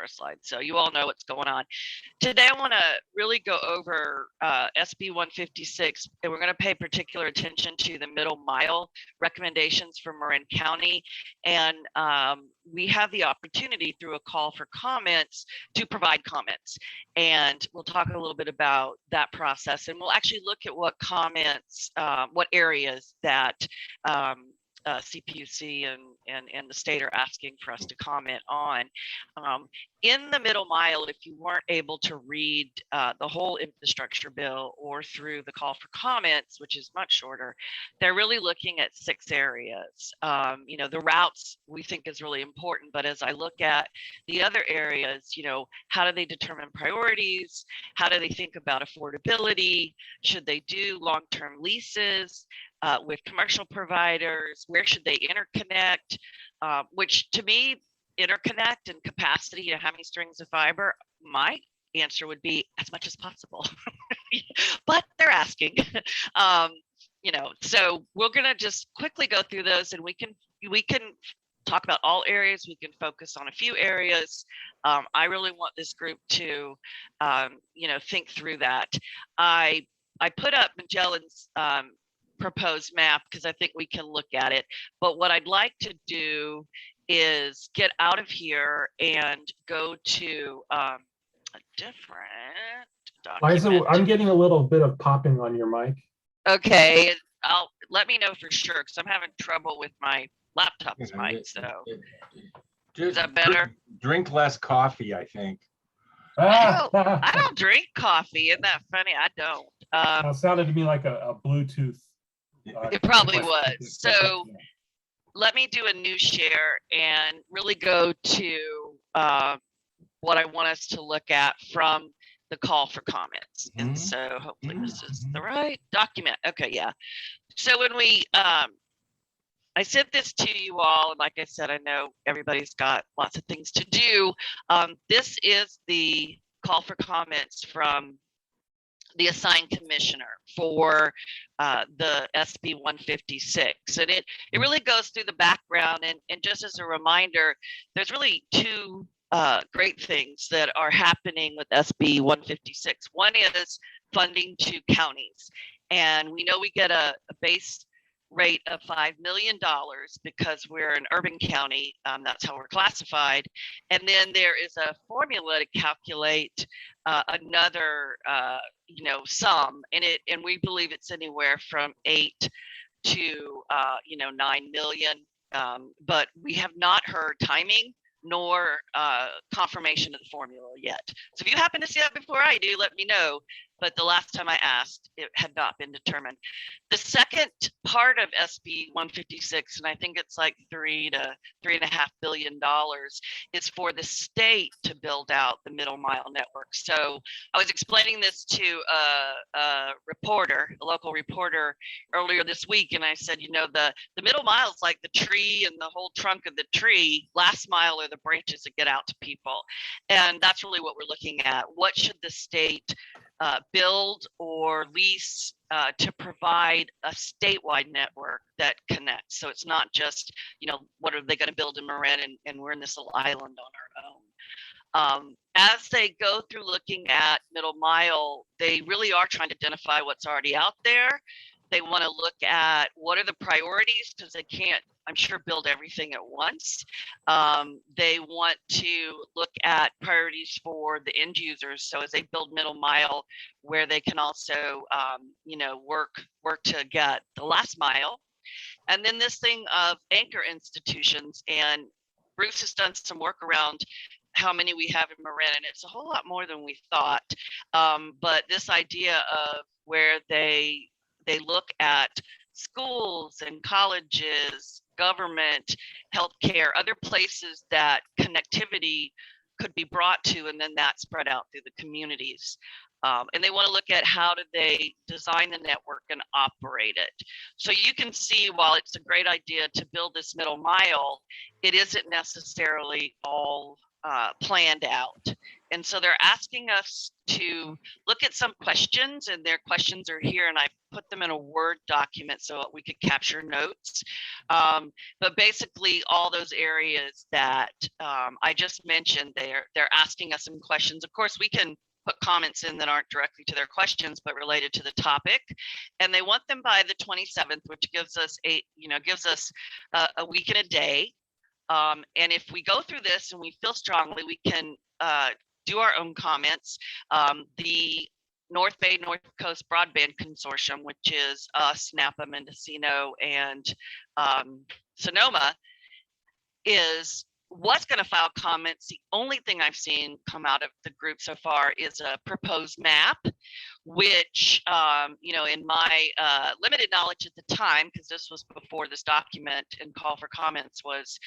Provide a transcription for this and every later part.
first slide. So you all know what's going on. Today, I want to really go over SB 156, and we're going to pay particular attention to the middle mile recommendations for Marin County. And we have the opportunity through a call for comments to provide comments. And we'll talk a little bit about that process. And we'll actually look at what comments, what areas that CPUC and the state are asking for us to comment on. In the middle mile, if you weren't able to read the whole infrastructure bill or through the call for comments, which is much shorter, they're really looking at 6 areas. The routes we think is really important, but as I look at the other areas, how do they determine priorities? How do they think about affordability? Should they do long-term leases with commercial providers? Where should they interconnect? Which to me, interconnect and capacity, how many strings of fiber, my answer would be as much as possible. But they're asking. So we're going to just quickly go through those, and we can talk about all areas. We can focus on a few areas. I really want this group to think through that. I put up Magellan's proposed map because I think we can look at it, but what I'd like to do is get out of here and go to a different document. I'm getting a little bit of popping on your mic. Okay, let me know for sure, because I'm having trouble with my laptop's mic. So is that better? Drink less coffee, I think. I don't drink coffee. Isn't that funny? I don't. It sounded to me like a Bluetooth. It probably was. So let me do a new share and really go to what I want us to look at from the call for comments. And so hopefully this is the right document. Okay, yeah. So when I sent this to you all, and like I said, I know everybody's got lots of things to do. This is the call for comments from the assigned commissioner for the SB 156. And it really goes through the background. And just as a reminder, there's really 2 great things that are happening with SB 156. One is funding to counties. And we know we get a base rate of $5 million because we're an urban county. That's how we're classified. And then there is a formula to calculate another sum, and we believe it's anywhere from 8 to 9 million. But we have not heard timing nor confirmation of the formula yet. So if you happen to see that before I do, let me know. But the last time I asked, it had not been determined. The second part of SB 156, and I think it's like $3 to $3.5 billion, is for the state to build out the middle mile network. So I was explaining this to a local reporter earlier this week, and I said, the middle mile is like the tree and the whole trunk of the tree. Last mile are the branches that get out to people. And that's really what we're looking at. What should the state build or lease to provide a statewide network that connects? So it's not just, what are they going to build in Marin, and we're in this little island on our own. As they go through looking at middle mile, they really are trying to identify what's already out there. They want to look at what are the priorities, because they can't, I'm sure, build everything at once. They want to look at priorities for the end users. So as they build middle mile, where they can also, work to get the last mile. And then this thing of anchor institutions, and Bruce has done some work around how many we have in Marin, and it's a whole lot more than we thought. But this idea of where they look at schools and colleges, government, healthcare, other places that connectivity could be brought to, and then that spread out through the communities. And they want to look at how do they design the network and operate it. So you can see, while it's a great idea to build this middle mile, it isn't necessarily all planned out. And so they're asking us to look at some questions, and their questions are here, and I put them in a Word document so that we could capture notes. But basically all those areas that I just mentioned, they're asking us some questions. Of course, we can put comments in that aren't directly to their questions, but related to the topic. And they want them by the 27th, which gives us a week and a day. And if we go through this and we feel strongly, we can do our own comments. The North Bay North Coast Broadband Consortium, which is us, Napa, Mendocino, and Sonoma, is what's going to file comments. The only thing I've seen come out of the group so far is a proposed map, which, in my limited knowledge at the time, because this was before this document and call for comments was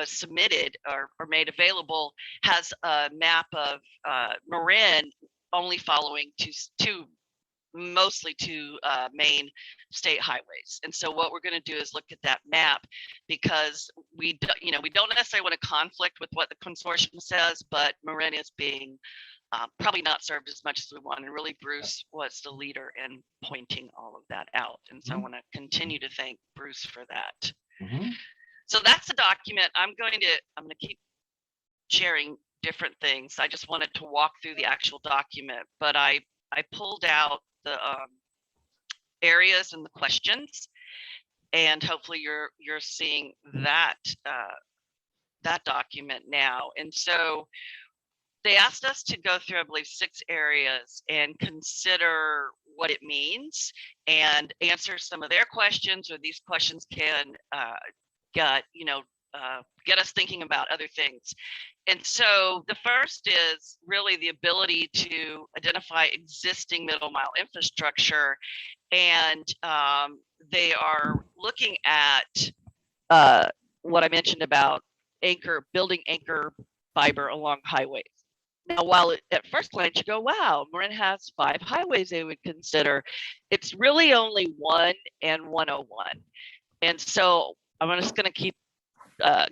submitted or made available, has a map of Marin only following mostly two main state highways. And so what we're going to do is look at that map, because we don't necessarily want to conflict with what the consortium says, but Marin is being probably not served as much as we want. And really, Bruce was the leader in pointing all of that out. And so I want to continue to thank Bruce for that. So that's the document. I'm going to keep sharing different things. I just wanted to walk through the actual document, but I pulled out the areas and the questions, and hopefully you're seeing that document now. And so they asked us to go through, I believe, 6 areas and consider what it means and answer some of their questions, or these questions can get us thinking about other things. And so the first is really the ability to identify existing middle mile infrastructure. And they are looking at what I mentioned about building anchor fiber along highways. Now, while at first glance you go, wow, Marin has 5 highways they would consider, it's really only 1 and 101. And so I'm just going to keep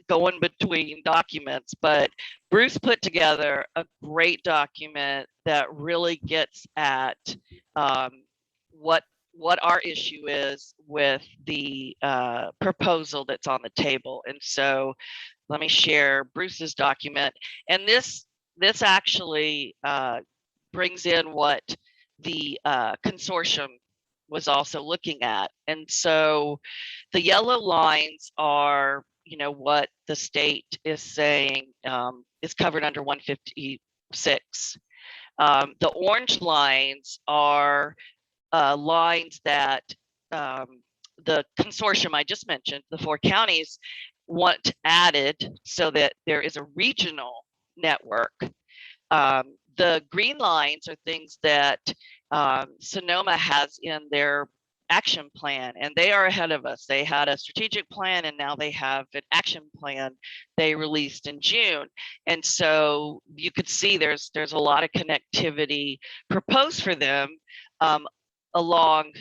going between documents, but Bruce put together a great document that really gets at what our issue is with the proposal that's on the table. And so let me share Bruce's document. And this actually brings in what the consortium was also looking at. And so the yellow lines are what the state is saying is covered under 156. The orange lines are lines that the consortium I just mentioned, the 4 counties, want added so that there is a regional network. The green lines are things that Sonoma has in their action plan, and they are ahead of us. They had a strategic plan, and now they have an action plan they released in June. And so you could see there's a lot of connectivity proposed for them along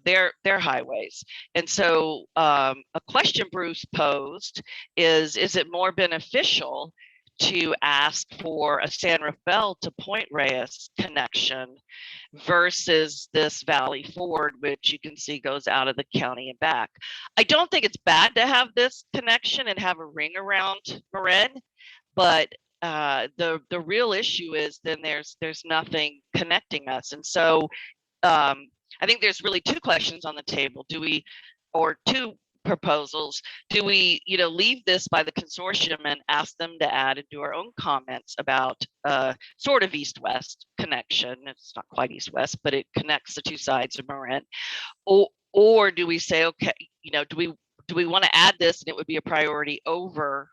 their highways. And so a question Bruce posed is it more beneficial to ask for a San Rafael to Point Reyes connection versus this Valley Forward, which you can see goes out of the county and back? I don't think it's bad to have this connection and have a ring around Marin, but the real issue is then there's nothing connecting us. And so I think there's really 2 questions on the table. Or 2 proposals. Do we, leave this by the consortium and ask them to add and do our own comments about sort of east-west connection? It's not quite east-west, but it connects the 2 sides of Marin. Or do we say, okay, do we want to add this and it would be a priority over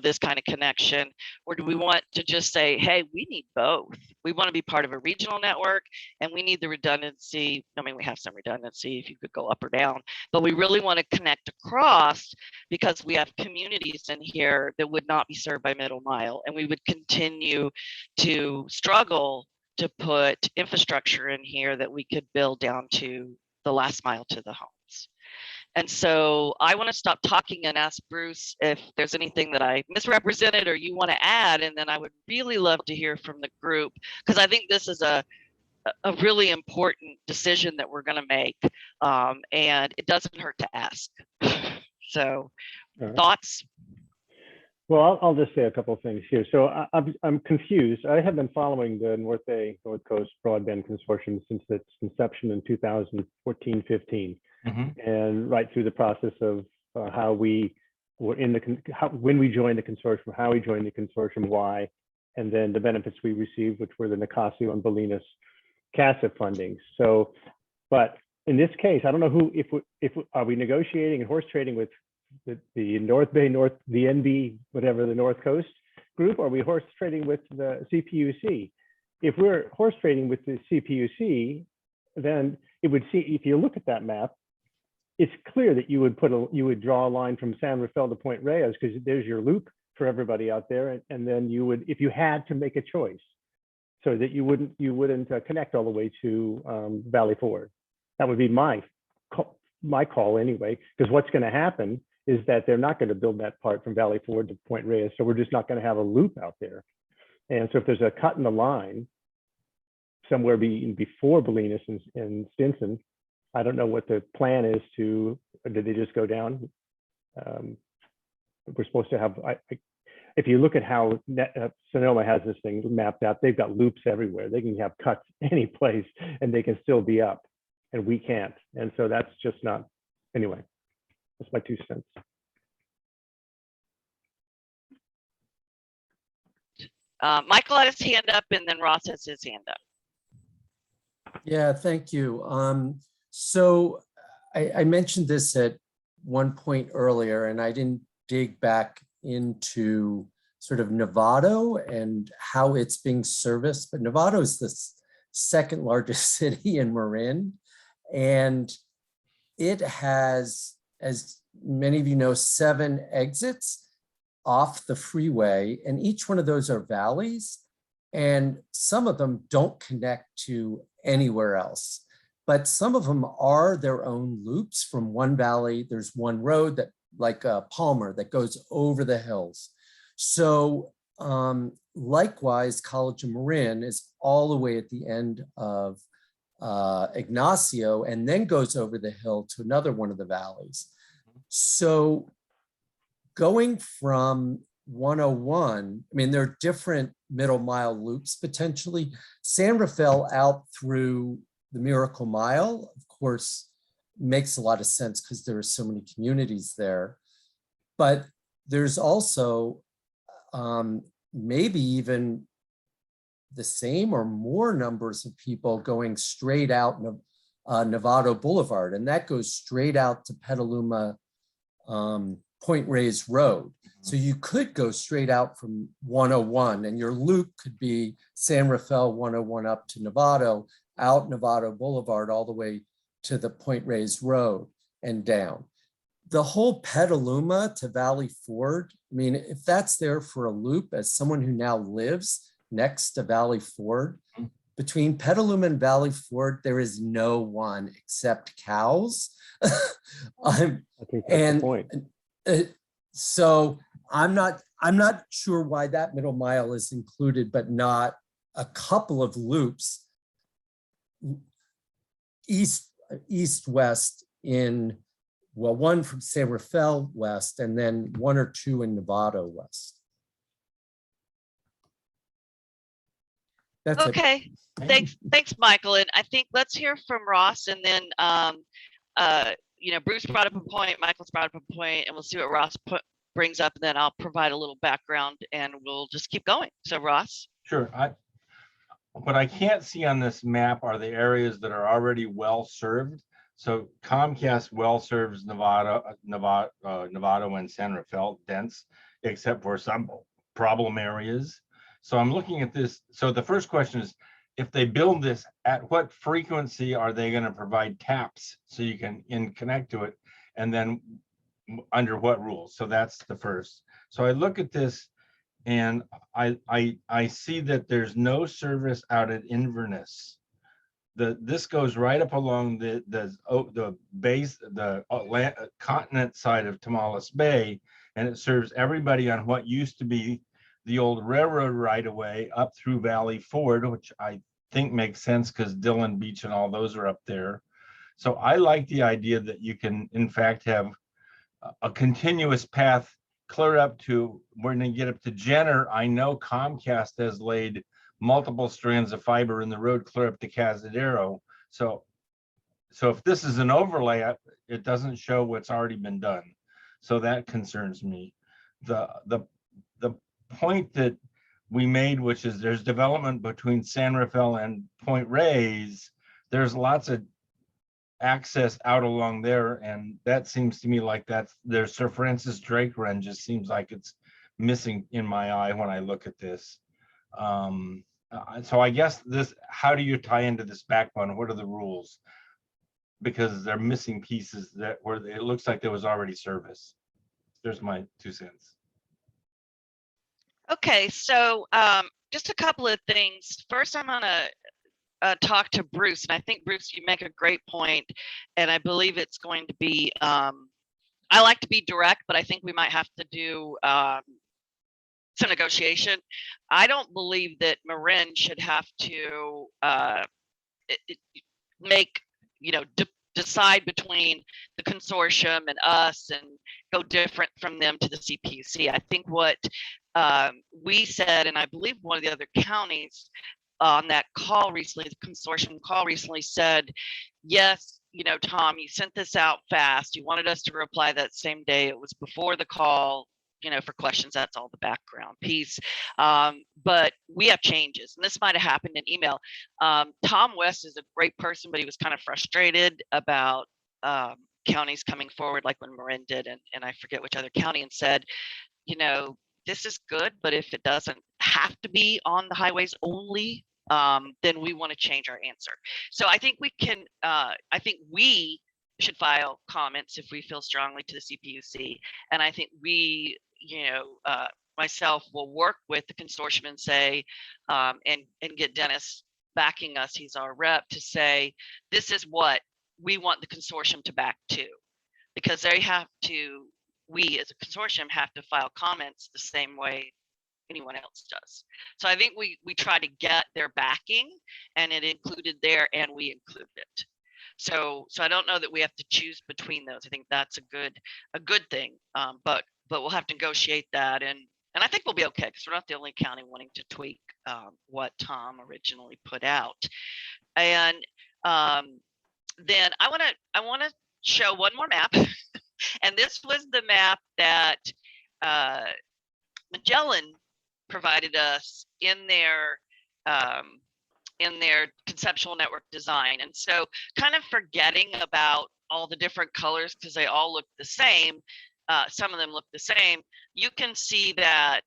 this kind of connection? Or do we want to just say, hey, we need both? We want to be part of a regional network, and we need the redundancy. I mean, we have some redundancy if you could go up or down, but we really want to connect across because we have communities in here that would not be served by middle mile, and we would continue to struggle to put infrastructure in here that we could build down to the last mile to the homes. And so I want to stop talking and ask Bruce if there's anything that I misrepresented or you want to add. And then I would really love to hear from the group, because I think this is a really important decision that we're going to make. And it doesn't hurt to ask. So thoughts? Well, I'll just say a couple of things here. So I'm confused. I have been following the North Coast Broadband Consortium since its inception in 2014, 15, and right through the process of how we were in when we joined the consortium, how we joined the consortium, why, and then the benefits we received, which were the Nicasio and Bolinas CASA funding. So, but in this case, I don't know if are we negotiating and horse trading with the North Bay, the NB, whatever, the North Coast group, or are we horse trading with the CPUC? If we're horse trading with the CPUC, then it would see, if you look at that map, it's clear that you would draw a line from San Rafael to Point Reyes, because there's your loop for everybody out there, and then you would, if you had to make a choice, so that you wouldn't connect all the way to Valley Forge. That would be my call anyway, because what's going to happen is that they're not going to build that part from Valley Forge to Point Reyes, so we're just not going to have a loop out there. And so if there's a cut in the line somewhere before Bolinas and Stinson, I don't know what the plan is to, did they just go down? We're supposed to have, if you look at how Sonoma has this thing mapped out, they've got loops everywhere. They can have cuts any place and they can still be up, and we can't. And so that's just not, anyway, that's my 2 cents. Michael had his hand up, and then Ross has his hand up. Yeah, thank you. So I mentioned this at one point earlier, and I didn't dig back into sort of Novato and how it's being serviced, but Novato is the second largest city in Marin, and it has, as many of you know, 7 exits off the freeway, and each one of those are valleys, and some of them don't connect to anywhere else, but some of them are their own loops from one valley. There's one road that, like Palmer, that goes over the hills. So likewise, College of Marin is all the way at the end of Ignacio, and then goes over the hill to another one of the valleys. So going from 101, I mean, there are different middle mile loops potentially. San Rafael out through the Miracle Mile, of course, makes a lot of sense because there are so many communities there. But there's also maybe even the same or more numbers of people going straight out Novato Boulevard, and that goes straight out to Petaluma Point Reyes Road. So you could go straight out from 101, and your loop could be San Rafael 101 up to Novato, out Novato Boulevard all the way to the Point Reyes Road and down. The whole Petaluma to Valley Forge, I mean, if that's there for a loop, as someone who now lives next to Valley Forge, between Petaluma and Valley Forge, there is no one except cows. I think that's the point. So I'm not sure why that middle mile is included, but not a couple of loops east-west in, well, one from San Rafael west, and then 1 or 2 in Novato west. That's okay. Thanks, Michael. And I think let's hear from Ross, and then you know, Bruce brought up a point, Michael's brought up a point, and we'll see what Ross brings up, and then I'll provide a little background, and we'll just keep going. So Ross. Sure. What I can't see on this map are the areas that are already well served. So Comcast well serves Novato and San Rafael dense, except for some problem areas. So I'm looking at this. So the first question is, if they build this, at what frequency are they going to provide taps so you can connect to it, and then under what rules? So that's the first. So I look at this, and I see that there's no service out at Inverness this goes right up along the base, the continent side of Tamales Bay, and it serves everybody on what used to be the old railroad right of way up through Valley Ford, which I think makes sense because Dillon Beach and all those are up there. So I like the idea that you can, in fact, have a continuous path clear up to, we're going to get up to Jenner. I know Comcast has laid multiple strands of fiber in the road clear up to Cazadero. So if this is an overlay, it doesn't show what's already been done. So that concerns me. The point that we made, which is there's development between San Rafael and Point Reyes, there's lots of access out along there, and that seems to me like there's Sir Francis Drake Run just seems like it's missing in my eye when I look at this. So I guess how do you tie into this backbone? What are the rules? Because they're missing pieces where it looks like there was already service. There's my 2 cents. Okay, so just a couple of things. First, I'm gonna talk to Bruce, and I think, Bruce, you make a great point, and I believe it's going to be, I like to be direct, but I think we might have to do some negotiation. I don't believe that Marin should have to make, decide between the consortium and us and go different from them to the CPUC. I think what we said, and I believe one of the other counties on that call recently, the consortium call recently, said, yes, Tom, you sent this out fast. You wanted us to reply that same day. It was before the call, for questions. That's all the background piece. But we have changes, and this might have happened in email. Tom West is a great person, but he was kind of frustrated about counties coming forward, like when Marin did, and I forget which other county, and said, this is good, but if it doesn't have to be on the highways only, then we want to change our answer. So I think we can, I think we should file comments if we feel strongly to the CPUC. And I think we, myself will work with the consortium and say, and get Dennis backing us, he's our rep, to say, this is what we want the consortium to back to, because they have to, we as a consortium have to file comments the same way anyone else does. So I think we try to get their backing, and it included there, and we included it. So I don't know that we have to choose between those. I think that's a good thing. But we'll have to negotiate that, and I think we'll be okay, because we're not the only county wanting to tweak what Tom originally put out. And then I want to show one more map. And this was the map that Magellan provided us in their conceptual network design. And so, kind of forgetting about all the different colors because they all look the same, some of them look the same, you can see that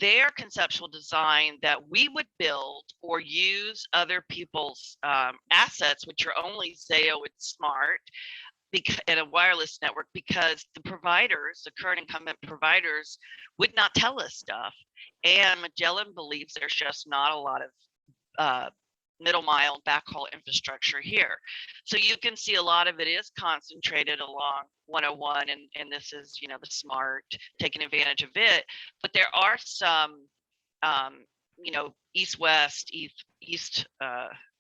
their conceptual design that we would build or use other people's assets, which are only Zayo and Smart, in a wireless network, because the providers, the current incumbent providers, would not tell us stuff. And Magellan believes there's just not a lot of middle mile backhaul infrastructure here. So you can see a lot of it is concentrated along 101, and this is, the Smart taking advantage of it. But there are some, east-west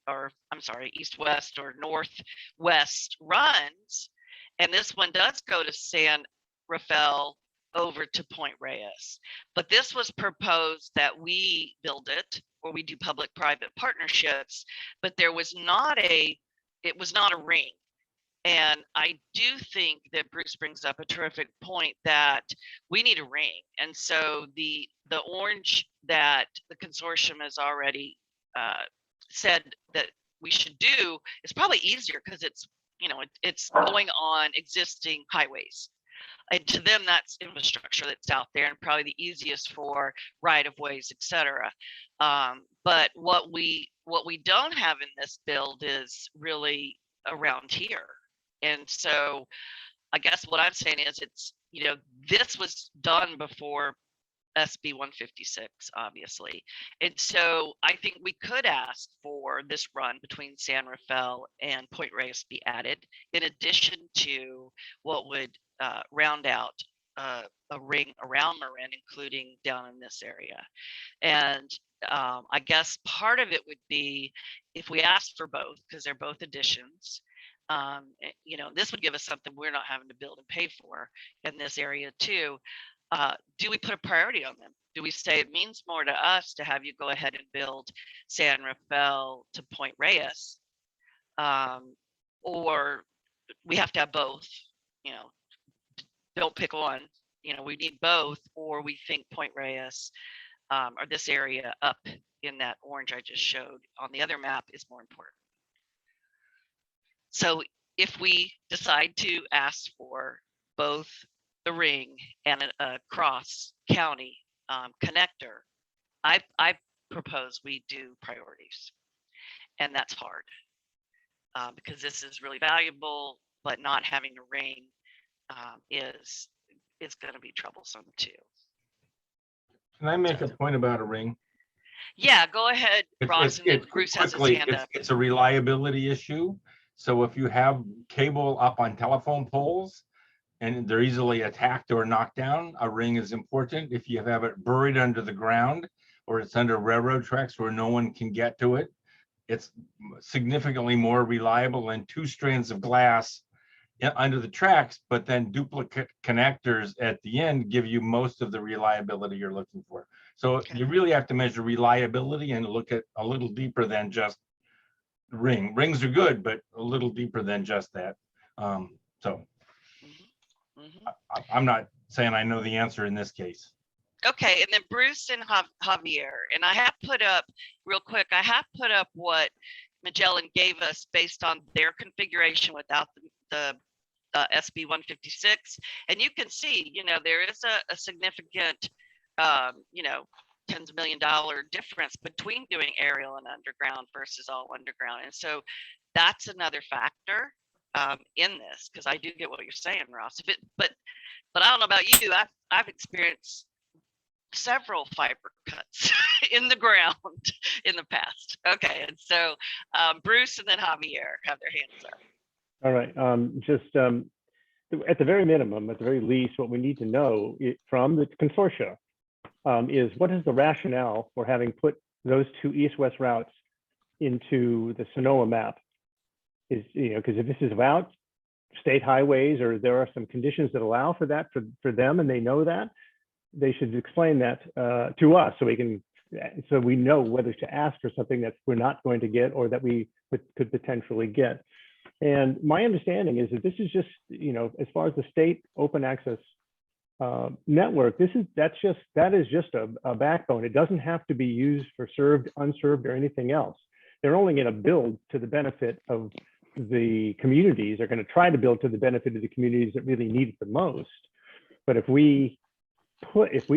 or northwest runs, and this one does go to San Rafael over to Point Reyes. But this was proposed that we build it, or we do public-private partnerships, but it was not a ring. And I do think that Bruce brings up a terrific point that we need a ring. And so the orange that the consortium has already said that we should do is probably easier, because it's going on existing highways, and to them that's infrastructure that's out there and probably the easiest for right-of-ways, etc. But what we don't have in this build is really around here. And so I guess what I'm saying is, it's this was done before SB 156, obviously. And so I think we could ask for this run between San Rafael and Point Reyes be added, in addition to what would round out a ring around Marin, including down in this area. And I guess part of it would be if we ask for both, because they're both additions. This would give us something we're not having to build and pay for in this area too. Do we put a priority on them? Do we say it means more to us to have you go ahead and build San Rafael to Point Reyes, or we have to have both? Don't pick one. We need both, or we think Point Reyes or this area up in that orange I just showed on the other map is more important. So if we decide to ask for both the ring and a cross county connector, I propose we do priorities, and that's hard because this is really valuable, but not having a ring is going to be troublesome too. Can I make a point about a ring? Yeah, go ahead, Ross. And then Bruce has his hand up. It's a reliability issue. So if you have cable up on telephone poles and they're easily attacked or knocked down, a ring is important. If you have it buried under the ground or it's under railroad tracks where no one can get to it, it's significantly more reliable than 2 strands of glass under the tracks, but then duplicate connectors at the end give you most of the reliability you're looking for. So you really have to measure reliability and look at a little deeper than just ring. Rings are good, but a little deeper than just that. I'm not saying I know the answer in this case. Okay, and then Bruce and Javier, and I have put up real quick, I have put up what Magellan gave us based on their configuration without the SB 156, and you can see, there is a significant, tens of $1 million difference between doing aerial and underground versus all underground, and so that's another factor in this, because I do get what you're saying, Ross. But I don't know about you, I've experienced several fiber cuts in the ground in the past. Okay, and so Bruce and then Javier have their hands up. All right. At the very minimum, at the very least, what we need to know from the consortia is what is the rationale for having put those 2 east-west routes into the Sonoma map? Is, because if this is about state highways or there are some conditions that allow for that for them and they know that, they should explain that to us so we know whether to ask for something that we're not going to get or that we could potentially get. And my understanding is that this is just, as far as the state open access network, that is just a backbone. It doesn't have to be used for served, unserved, or anything else. They're only going to build to the benefit of the communities. They're going to try to build to the benefit of the communities that really need it the most. But if we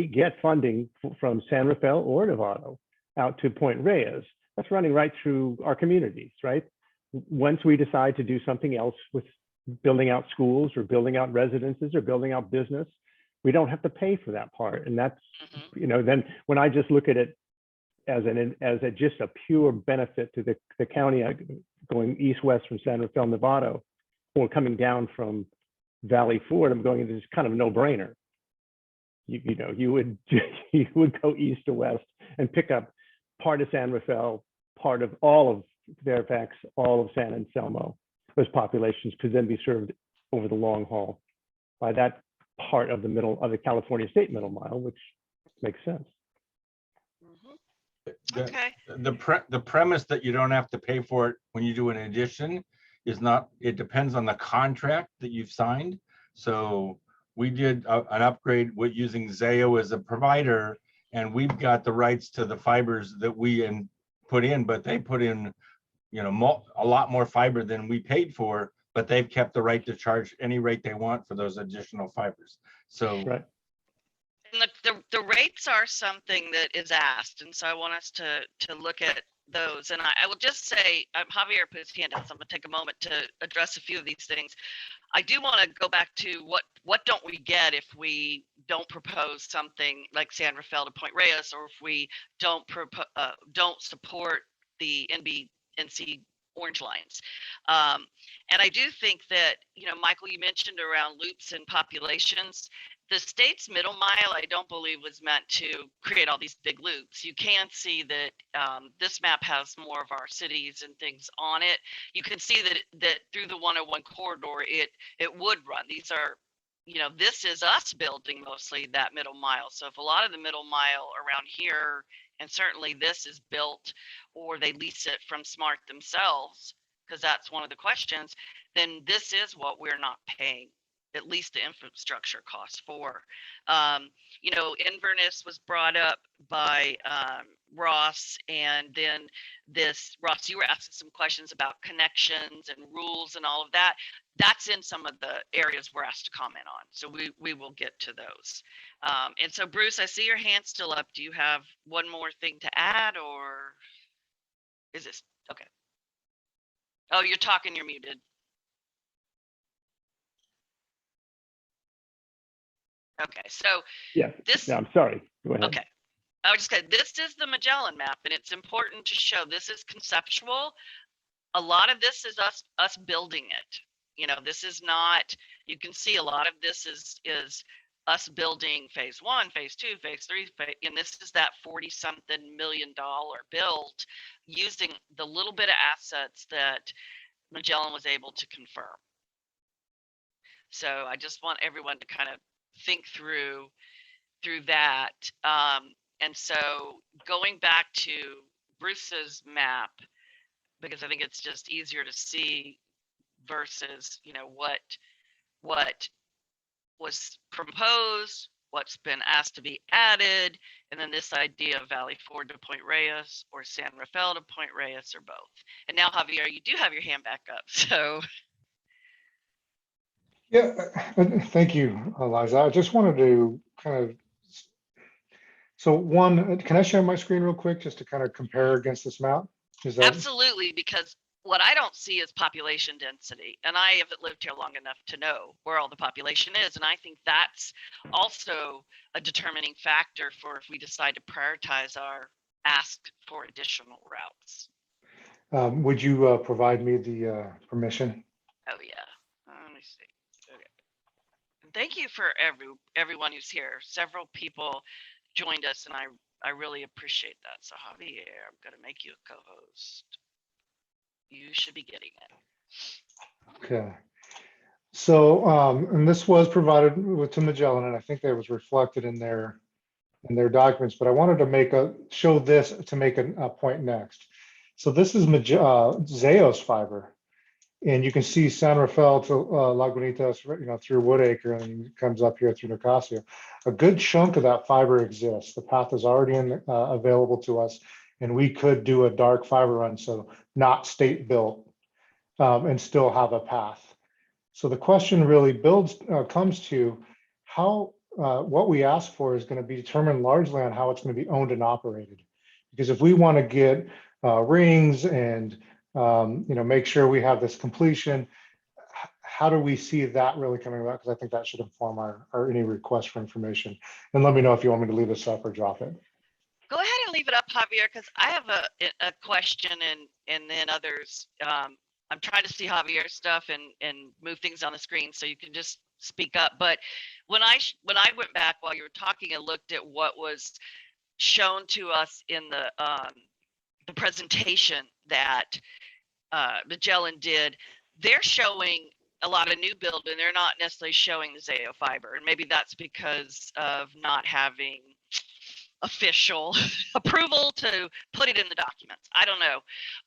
get funding from San Rafael or Novato out to Point Reyes, that's running right through our communities, right? Once we decide to do something else with building out schools or building out residences or building out business, we don't have to pay for that part. And that's, then when I just look at it as just a pure benefit to the county going east-west from San Rafael, Novato, or coming down from Valley Forge, I'm going into this kind of no-brainer. You would go east to west and pick up part of San Rafael, part of all of Fairfax, all of San Anselmo. Those populations could then be served over the long haul by that part of the California State Middle Mile, which makes sense. Okay. The premise that you don't have to pay for it when you do an addition is not. It depends on the contract that you've signed. So we did an upgrade with using Zayo as a provider, and we've got the rights to the fibers that we put in, but they put in, a lot more fiber than we paid for, but they've kept the right to charge any rate they want for those additional fibers. So right. the rates are something that is asked, and so I want us to look at those. And I will just say, Javier put his hand up, so I'm gonna take a moment to address a few of these things. I do want to go back to what don't we get if we don't propose something like San Rafael to Point Reyes, or if we don't support the NC orange lines. And I do think that, Michael, you mentioned around loops and populations. The state's middle mile, I don't believe, was meant to create all these big loops. You can see that this map has more of our cities and things on it. You can see that through the 101 corridor, it would run. These are, this is us building mostly that middle mile. So if a lot of the middle mile around here, and certainly this is built, or they lease it from Smart themselves, because that's one of the questions, then this is what we're not paying at least the infrastructure costs for. Inverness was brought up by Ross, and then Ross, you were asking some questions about connections and rules and all of that. That's in some of the areas we're asked to comment on. So we will get to those. And so Bruce, I see your hand still up. Do you have one more thing to add, or is this okay? Oh, you're talking, you're muted. Okay, so Yeah. this. No, I'm sorry. Go ahead. Okay, I was just saying, this is the Magellan map, and it's important to show this is conceptual. A lot of this is us building it. This is not. You can see a lot of this is us building phase 1, phase 2, phase 3, and this is that $40-something million build using the little bit of assets that Magellan was able to confirm. So I just want everyone to kind of think through that. And so going back to Bruce's map, because I think it's just easier to see versus, what was proposed, what's been asked to be added, and then this idea of Valley Forge to Point Reyes or San Rafael to Point Reyes or both. And now, Javier, you do have your hand back up. So. Yeah, thank you, Eliza. I just wanted to kind of, so one, can I share my screen real quick just to kind of compare against this map? Is that Absolutely, because what I don't see is population density, and I haven't lived here long enough to know where all the population is, and I think that's also a determining factor for if we decide to prioritize our ask for additional routes. would you provide me the permission? Oh yeah, let me see. Okay. Thank you for everyone who's here. Several people joined us, and I really appreciate that. So Javier, I'm gonna make you a co-host. You should be getting it. Okay. So, and this was provided to Magellan, and I think that was reflected in their documents, but I wanted to show this to make a point next. So this is Zayo's fiber, and you can see San Rafael to Lagunitas, through Woodacre, and it comes up here through Nicasio. A good chunk of that fiber exists. The path is already available to us, and we could do a dark fiber run, so not state built, and still have a path. So the question really comes to how what we ask for is going to be determined largely on how it's going to be owned and operated. Because if we want to get rings and make sure we have this completion, how do we see that really coming about? Because I think that should inform our any request for information. And let me know if you want me to leave this up or drop it. Go ahead and leave it up, Javier, because I have a question, and then others. I'm trying to see Javier's stuff and move things on the screen so you can just speak up. But when I went back while you were talking and looked at what was shown to us in the presentation that Magellan did, they're showing a lot of new build, and they're not necessarily showing the Zayo fiber. And maybe that's because of not having official approval to put it in the documents. I don't know.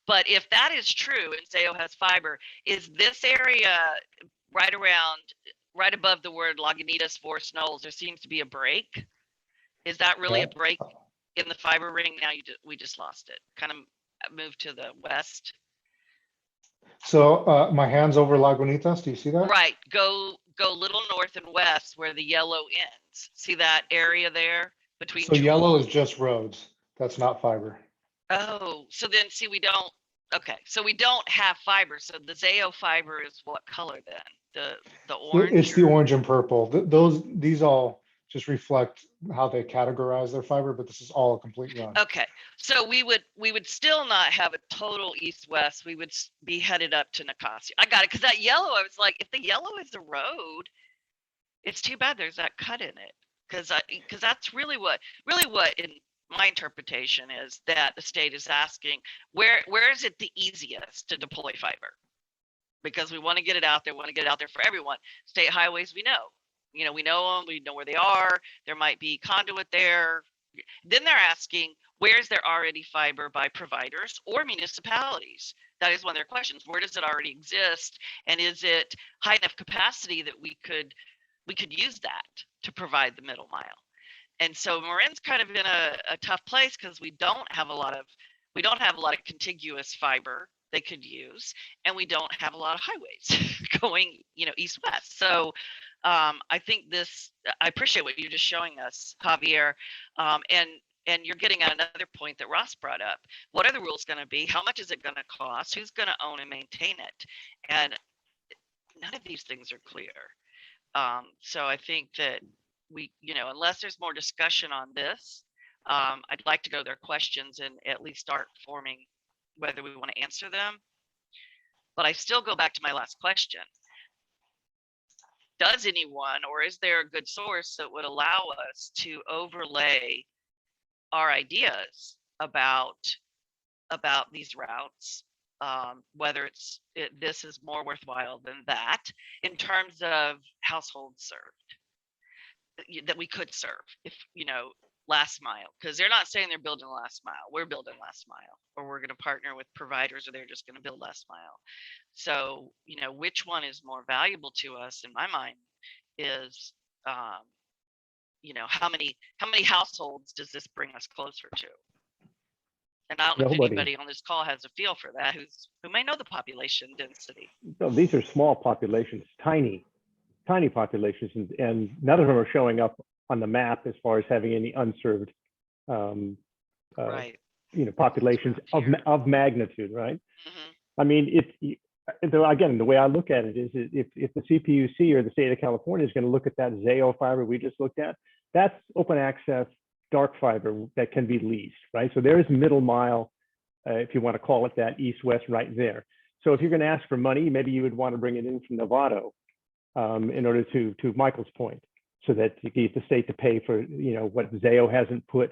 But if that is true and Zayo has fiber, is this area right above the word Lagunitas, Forest Knolls, there seems to be a break? Is that really a break in the fiber ring? Now we just lost it. Kind of moved to the west. So my hand's over Lagunitas. Do you see that? Right. Go a little north and west where the yellow ends. roads. See that area there between? So yellow is Jewel- just roads. That's not fiber. Oh, so then see, we don't, okay, so we don't have fiber. So the Zayo fiber is what color then? The orange? It's the or- orange and purple. These all just reflect how they categorize their fiber, but this is all a complete run. Okay, so we would still not have a total east-west. We would be headed up to Nicosia. I got it, because that yellow, I was like, if the yellow is the road, it's too bad there's that cut in it. Because that's really what in my interpretation is that the state is asking, where is it the easiest to deploy fiber? Because we want to get it out there, for everyone. State highways, we know them, we know where they are. There might be conduit there. Then they're asking, where is there already fiber by providers or municipalities? That is one of their questions. Where does it already exist? And is it high enough capacity that we could use that to provide the middle mile? And so Marin's kind of in a tough place because we don't have a lot of contiguous fiber they could use, and we don't have a lot of highways going, east west. So I think I appreciate what you're just showing us, Javier, and you're getting at another point that Ross brought up. What are the rules going to be? How much is it going to cost? Who's going to own and maintain it? And none of these things are clear. So I think that we, unless there's more discussion on this, I'd like to go to their questions and at least start forming whether we want to answer them. But I still go back to my last question. Does anyone, or is there a good source that would allow us to overlay our ideas about these routes, whether this is more worthwhile than that in terms of households served that we could serve, if last mile, because they're not saying they're building last mile. We're building last mile, or we're going to partner with providers, or they're just going to build last mile. So which one is more valuable to us in my mind is how many households does this bring us closer to? And I don't know if anybody on this call has a feel for that, who may know the population density. So these are small populations, tiny populations, and none of them are showing up on the map as far as having any unserved Right. populations of magnitude, right? Mm-hmm. I mean, again, the way I look at it is, if the CPUC or the state of California is going to look at that Zayo fiber we just looked at, that's open access dark fiber that can be leased, right? So there is middle mile, if you want to call it that, east-west right there. So if you're going to ask for money, maybe you would want to bring it in from Novato in order to Michael's point, so that you get the state to pay for what Zayo hasn't put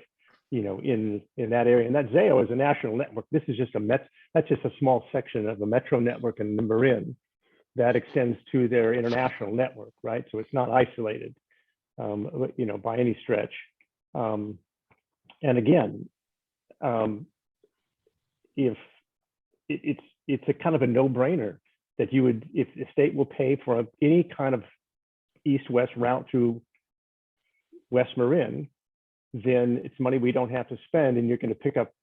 in that area. And that Zayo is a national network. This is just that's just a small section of the metro network in the Marin that extends to their international network, right? So it's not isolated, by any stretch. And again, if it's a kind of a no-brainer that if the state will pay for any kind of east-west route through West Marin, then it's money we don't have to spend, and you're going to pick up.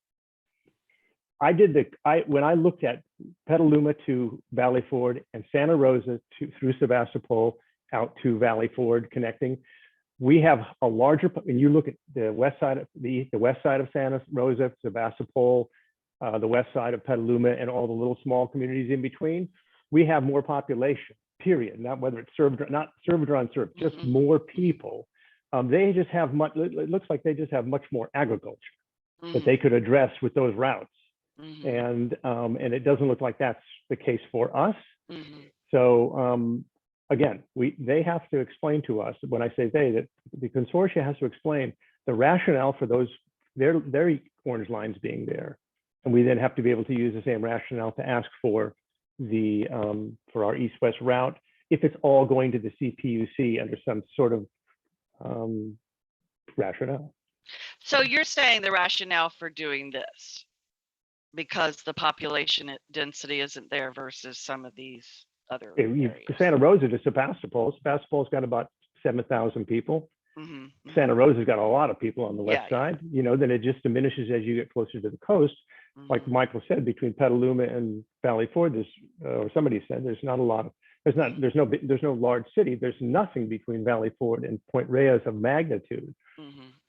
When I looked at Petaluma to Valley Ford and Santa Rosa through Sebastopol out to Valley Ford connecting, we have a larger, and you look at the west side of Santa Rosa, Sebastopol, the west side of Petaluma, and all the little small communities in between, we have more population, period. Not whether it's served or unserved, just more people. They just have it looks like they just have much more agriculture that they could address with those routes. And it doesn't look like that's the case for us. So again, they have to explain to us, when I say they, that the consortia has to explain the rationale for their orange lines being there. And we then have to be able to use the same rationale to ask for for our east-west route, if it's all going to the CPUC under some sort of rationale. So you're saying the rationale for doing this, because the population density isn't there versus some of these other areas. Santa Rosa to Sebastopol. Sebastopol's got about 7,000 people. Santa Rosa's got a lot of people on the west side. Then it just diminishes as you get closer to the coast. Like Michael said, between Petaluma and Valley Ford, or somebody said, there's not a lot of there's no large city. There's nothing between Valley Forge and Point Reyes of magnitude.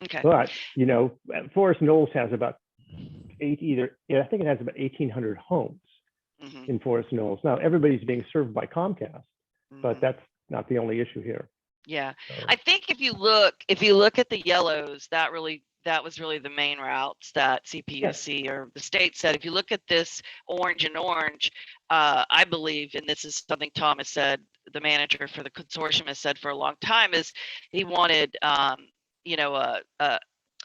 Okay. But, you know, Forest Knolls has about I think it has about 1,800 homes in Forest Knolls. Now, everybody's being served by Comcast, but that's not the only issue here. Yeah, So, I think if you look at the yellows, that was really the main routes that CPUC or the state said. If you look at this orange and orange, I believe, and this is something Tom has said, the manager for the consortium has said for a long time, is he wanted, you know, a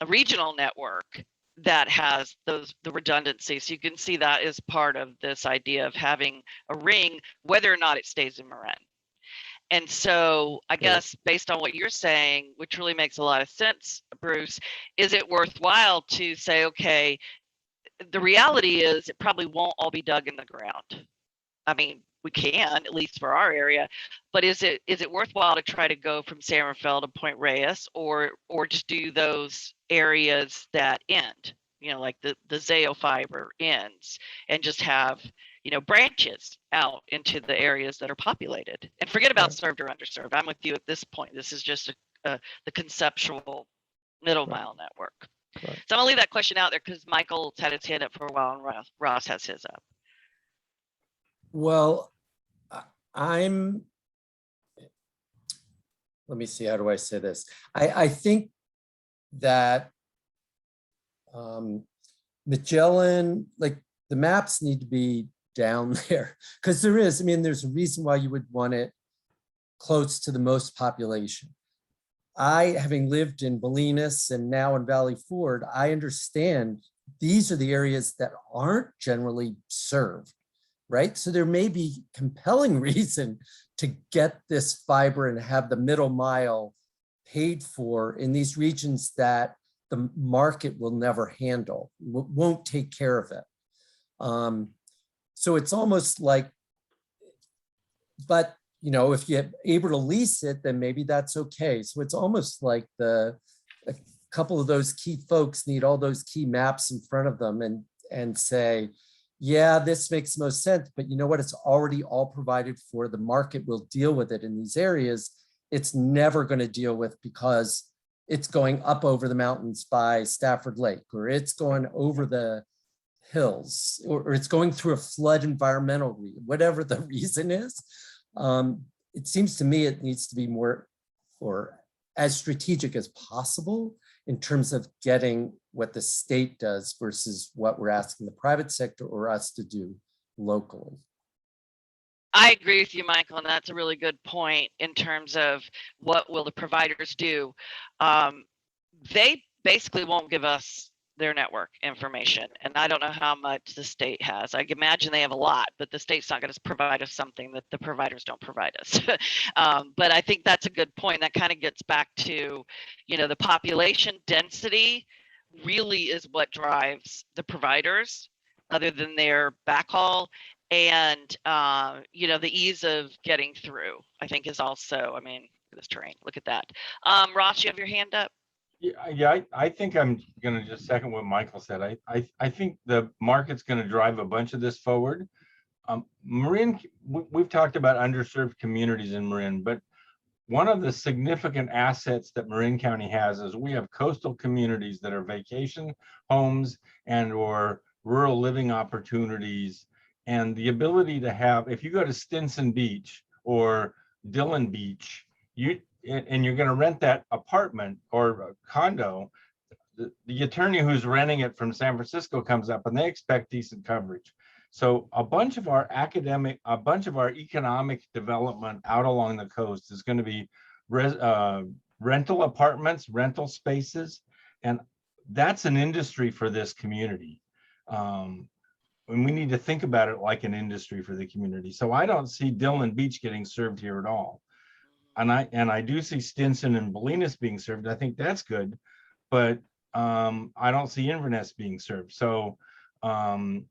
regional network that has the redundancy. So you can see that is part of this idea of having a ring, whether or not it stays in Marin. And so I guess based on what you're saying, which really makes a lot of sense, Bruce, is it worthwhile to say, okay, the reality is it probably won't all be dug in the ground. I mean, we can, at least for our area, but is it worthwhile to try to go from San Rafael to Point Reyes, or just do those areas that end, you know, like the Zayo fiber ends, and just have, you know, branches out into the areas that are populated, and forget about served or underserved. I'm with you at this point. This is just the conceptual middle mile network. Right. So I'm gonna leave that question out there because Michael's had his hand up for a while and Ross has his up. Well, let me see, how do I say this? I think that Magellan, like the maps need to be down there, because there's a reason why you would want it close to the most population. Having lived in Bolinas and now in Valley Forge, I understand these are the areas that aren't generally served, right? So there may be compelling reason to get this fiber and have the middle mile paid for in these regions that the market will never handle, won't take care of it. So it's almost like, but you know, if you're able to lease it, then maybe that's okay. So it's almost like a couple of those key folks need all those key maps in front of them and say, yeah, this makes most sense, but you know what? It's already all provided for. The market will deal with it in these areas. It's never going to deal with because it's going up over the mountains by Stafford Lake, or it's going over the hills, or it's going through a flood environmental region, whatever the reason is. It seems to me it needs to be more or as strategic as possible in terms of getting what the state does versus what we're asking the private sector or us to do locally. I agree with you, Michael, and that's a really good point in terms of what will the providers do. They basically won't give us their network information, and I don't know how much the state has. I imagine they have a lot, but the state's not going to provide us something that the providers don't provide us. But I think that's a good point. That kind of gets back to, you know, the population density really is what drives the providers, other than their backhaul. And, you know, the ease of getting through, I think, is also, I mean, look at this terrain, look at that. Ross, you have your hand up? Yeah, I think I'm going to just second what Michael said. I think the market's going to drive a bunch of this forward. Marin, we've talked about underserved communities in Marin, but one of the significant assets that Marin County has is we have coastal communities that are vacation homes and or rural living opportunities. And the ability to have, if you go to Stinson Beach or Dillon Beach, and you're going to rent that apartment or a condo, the attorney who's renting it from San Francisco comes up and they expect decent coverage. So a bunch of our economic development out along the coast is going to be rental apartments, rental spaces, and that's an industry for this community. And we need to think about it like an industry for the community. So I don't see Dillon Beach getting served here at all. And I do see Stinson and Bolinas being served. I think that's good, but I don't see Inverness being served. So and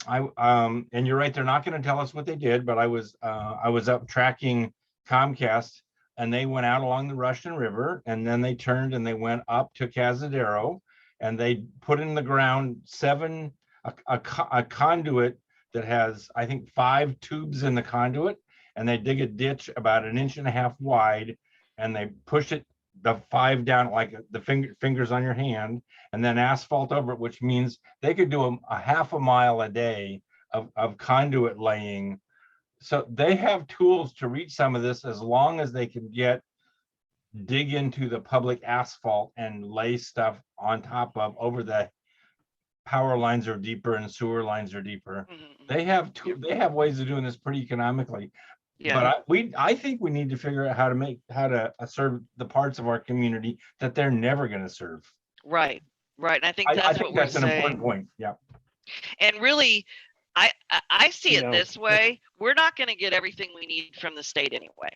you're right, they're not going to tell us what they did, but I was up tracking Comcast, and they went out along the Russian River, and then they turned and they went up to Cazadero, and they put in the ground a conduit that has, I think, 5 tubes in the conduit, and they dig a ditch about 1.5 inches wide, and they push it the 5 down like the fingers on your hand, and then asphalt over it, which means they could do a 1/2 mile a day of conduit laying. So they have tools to reach some of this, as long as they can dig into the public asphalt and lay stuff on top of, over the power lines are deeper and sewer lines are deeper. Mhm. They have ways of doing this pretty economically. Yeah. But I think we need to figure out how to serve the parts of our community that they're never going to serve. Right. Right. And I think I that's think what we're that's an important saying. point. Yeah. And really, I see it No. this way. We're not going to get everything we need from the state anyway.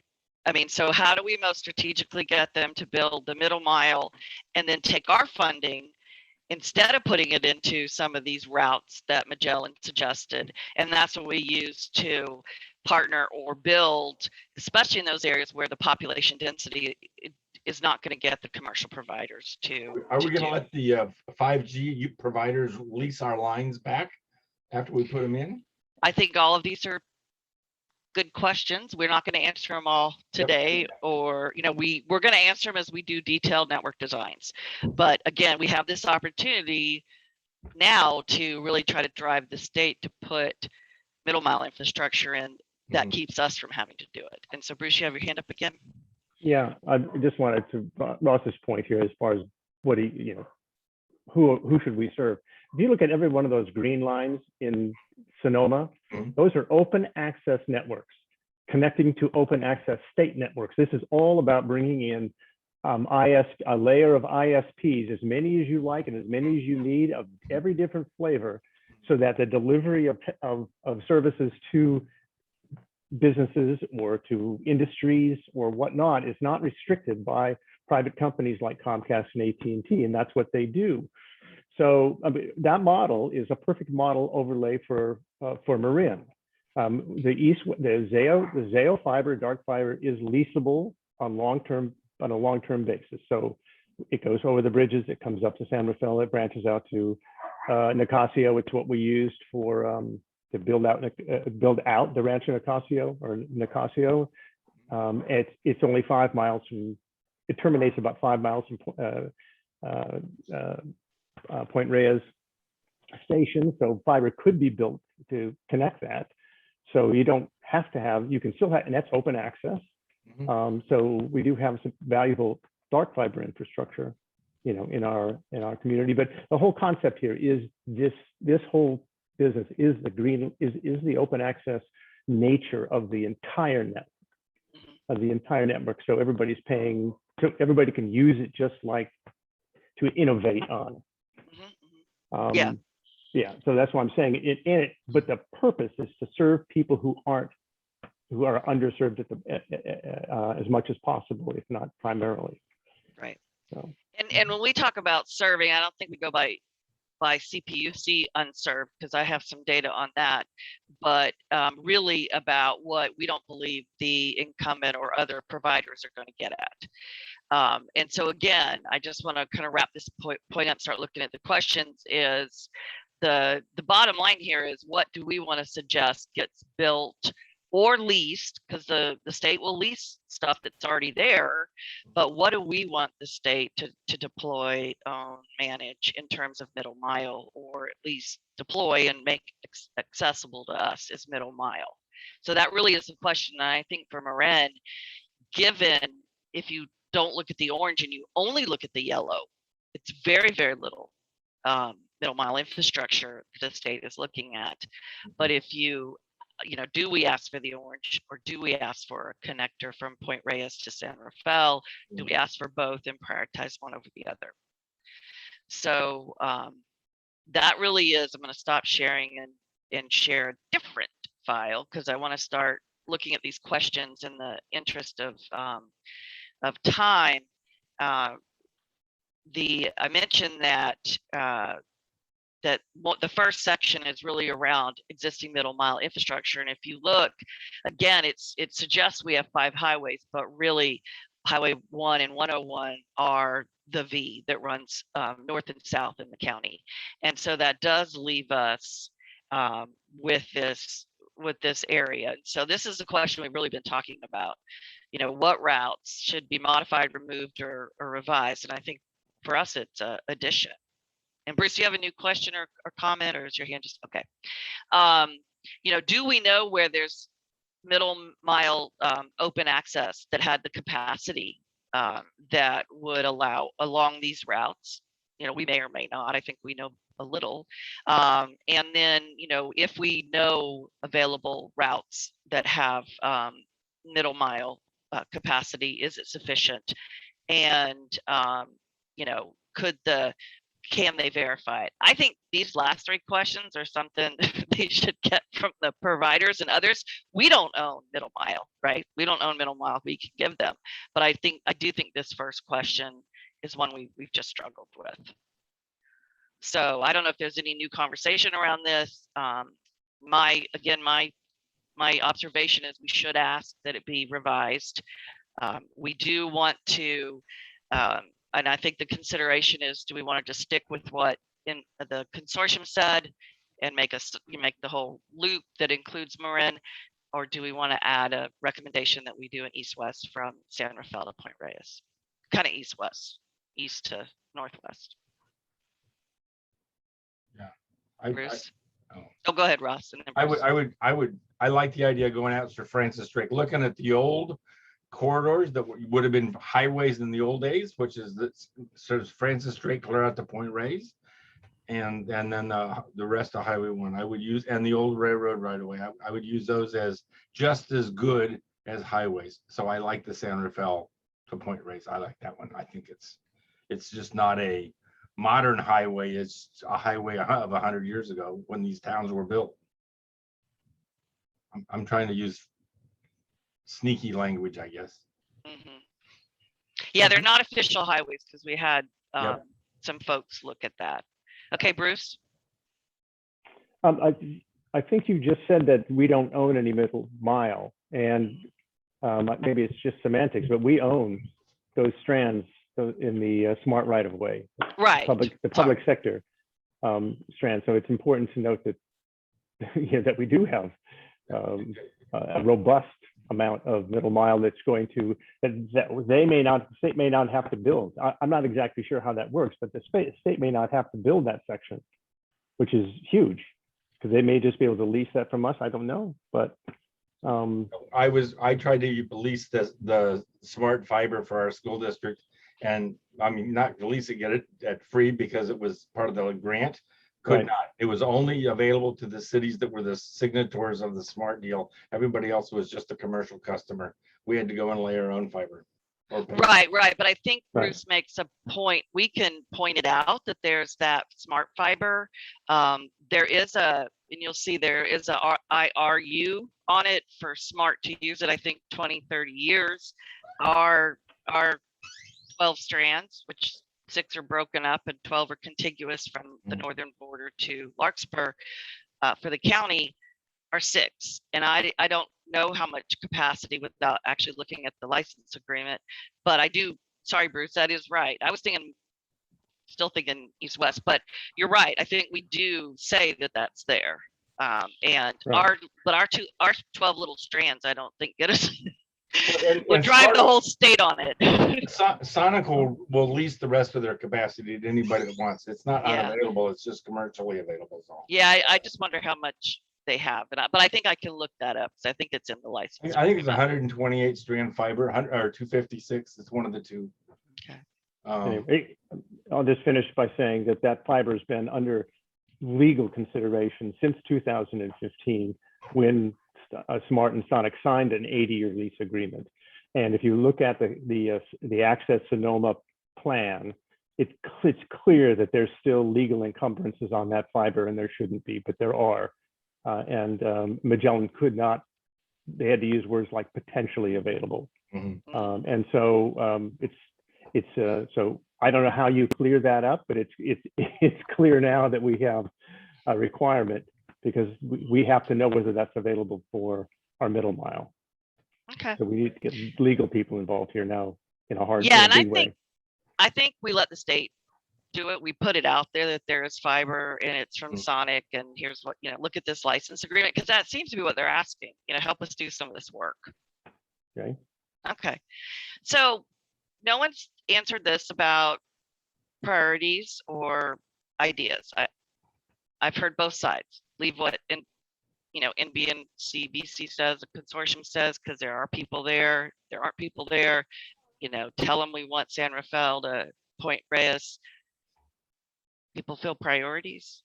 I mean, so how do we most strategically get them to build the middle mile and then take our funding instead of putting it into some of these routes that Magellan suggested? And that's what we use to partner or build, especially in those areas where the population density is not going to get the commercial providers to. Are we going to do. let the 5G providers lease our lines back after we put them in? I think all of these are good questions. We're not going to answer them all today, or we're going to answer them as we do detailed network designs. But again, we have this opportunity now to really try to drive the state to put middle mile infrastructure in that keeps us from having to do it. And so, Bruce, you have your hand up again. Yeah, I just wanted to Ross's point here as far as what who should we serve? If you look at every one of those green lines in Sonoma, those are open access networks connecting to open access state networks. This is all about bringing in a layer of ISPs, as many as you like and as many as you need, of every different flavor, so that the delivery of services to businesses or to industries or whatnot is not restricted by private companies like Comcast and AT&T, and that's what they do. So that model is a perfect model overlay for Marin. The Zayo fiber, dark fiber, is leasable on a long-term basis. So it goes over the bridges, it comes up to San Rafael, it branches out to Nicasio. It's what we used for to build out the Rancho Nicasio or Nicasio. It's only 5 miles from. It terminates about 5 miles from Point Reyes station, so fiber could be built to connect that. So you don't have to have. You can still have, and that's open access. So we do have some valuable dark fiber infrastructure, in our community. But the whole concept here is this whole business is the open access nature of the entire network. So everybody's paying. So everybody can use it, just like to innovate on. Yeah. So that's why I'm saying it. But the purpose is to serve people who are underserved as much as possible, if not primarily. Right. So. And when we talk about serving, I don't think we go by CPUC unserved, because I have some data on that, but really about what we don't believe the incumbent or other providers are going to get at. And so again, I just want to kind of wrap this point up and start looking at the questions. Is the bottom line here is, what do we want to suggest gets built or leased, because the state will lease stuff that's already there, but what do we want the state to deploy, manage in terms of middle mile, or at least deploy and make accessible to us as middle mile? So that really is the question. And I think for Marin, given if you don't look at the orange and you only look at the yellow, it's very, very little middle mile infrastructure the state is looking at. But if do we ask for the orange, or do we ask for a connector from Point Reyes to San Rafael? Do we ask for both and prioritize one over the other? So that really is, I'm going to stop sharing and share a different file, because I want to start looking at these questions in the interest of time. I mentioned that the first section is really around existing middle mile infrastructure. And if you look, again, it suggests we have 5 highways, but really Highway 1 and 101 are the V that runs north and south in the county. And so that does leave us with this with this area. So this is the question we've really been talking about. You know, what routes should be modified, removed, or revised? And I think for us, it's addition. And Bruce, do you have a new question or comment, or is your hand just okay? You know, do we know where there's middle mile open access that had the capacity that would allow along these routes? You know, we may or may not. I think we know a little. And then, you know, if we know available routes that have middle mile capacity, is it sufficient? And, you know, can they verify it? I think these last three questions are something they should get from the providers and others. We don't own middle mile, right? We don't own middle mile. We can give them. But I do think this first question is one we've just struggled with. So I don't know if there's any new conversation around this. My observation is we should ask that it be revised. We do want to, and I think the consideration is, do we want to just stick with what in the consortium said and make the whole loop that includes Marin, or do we want to add a recommendation that we do in east-west from San Rafael to Point Reyes, kind of east-west, east to northwest? Bruce? Oh, go ahead, Ross. And then I like the idea of going out to Francis Drake, looking at the old corridors that would have been highways in the old days, which is sort of Francis Drake clear out to Point Reyes, and then the rest of Highway 1 I would use, and the old railroad right away. I would use those as just as good as highways. So I like the San Rafael to Point Reyes. I like that one. I think it's just not a modern highway. It's a highway of 100 years ago when these towns were built. I'm trying to use sneaky language, I guess. Mm-hmm. Yeah, they're not official highways because we had Yep. some folks look at that. Okay, Bruce. I think you just said that we don't own any middle mile, and maybe it's just semantics, but we own those strands in the smart right of way, Right. the public sector strand. So it's important to note that that we do have a robust amount of middle mile that's going to the state may not have to build. I'm not exactly sure how that works, but the state may not have to build that section, which is huge, because they may just be able to lease that from us. I don't know, but I tried to lease the smart fiber for our school district, and I mean, not release it, get it at free because it was part of the grant. Could not. It was only available to the cities that were the signatories of the smart deal. Everybody else was just a commercial customer. We had to go and lay our own fiber. Right. But I think Bruce makes a point. We can point it out that there's that smart fiber. There is and you'll see there is a IRU on it for smart to use it. I think 20, 30 years. Our 12 strands, which 6 are broken up and 12 are contiguous from the northern border to Larkspur for the county, are 6. And I don't know how much capacity without actually looking at the license agreement, but I do. Sorry, Bruce, that is right. I was still thinking east-west, but you're right. I think we do say that that's there. And our 12 little strands, I don't think get us. We'll drive the whole state on it. Sonic will lease the rest of their capacity to anybody that wants. It's not unavailable. It's just commercially available. So. Yeah, I just wonder how much they have, but I think I can look that up because I think it's in the license. I think it's 128 strand fiber, or 256. It's one of the two. Okay. Anyway, I'll just finish by saying that fiber has been under legal consideration since 2015, when Smart and Sonic signed an 80-year lease agreement. And if you look at the Access Sonoma plan, it's clear that there's still legal encumbrances on that fiber, and there shouldn't be, but there are. And Magellan could not. They had to use words like potentially available. Mm-hmm. And so so I don't know how you clear that up, but it's clear now that we have a requirement, because we have to know whether that's available for our middle mile. Okay. So we need to get legal people involved here now in a hard and big way. I think we let the state do it. We put it out there that there is fiber and it's from Mm. Sonic, and here's what, look at this license agreement, because that seems to be what they're asking, help us do some of this work. Okay. Okay. So no one's answered this about priorities or ideas. I've heard both sides. Leave what NBNC BC says, the consortium says, because there are people there. There aren't people there. Tell them we want San Rafael to Point Reyes. People feel priorities.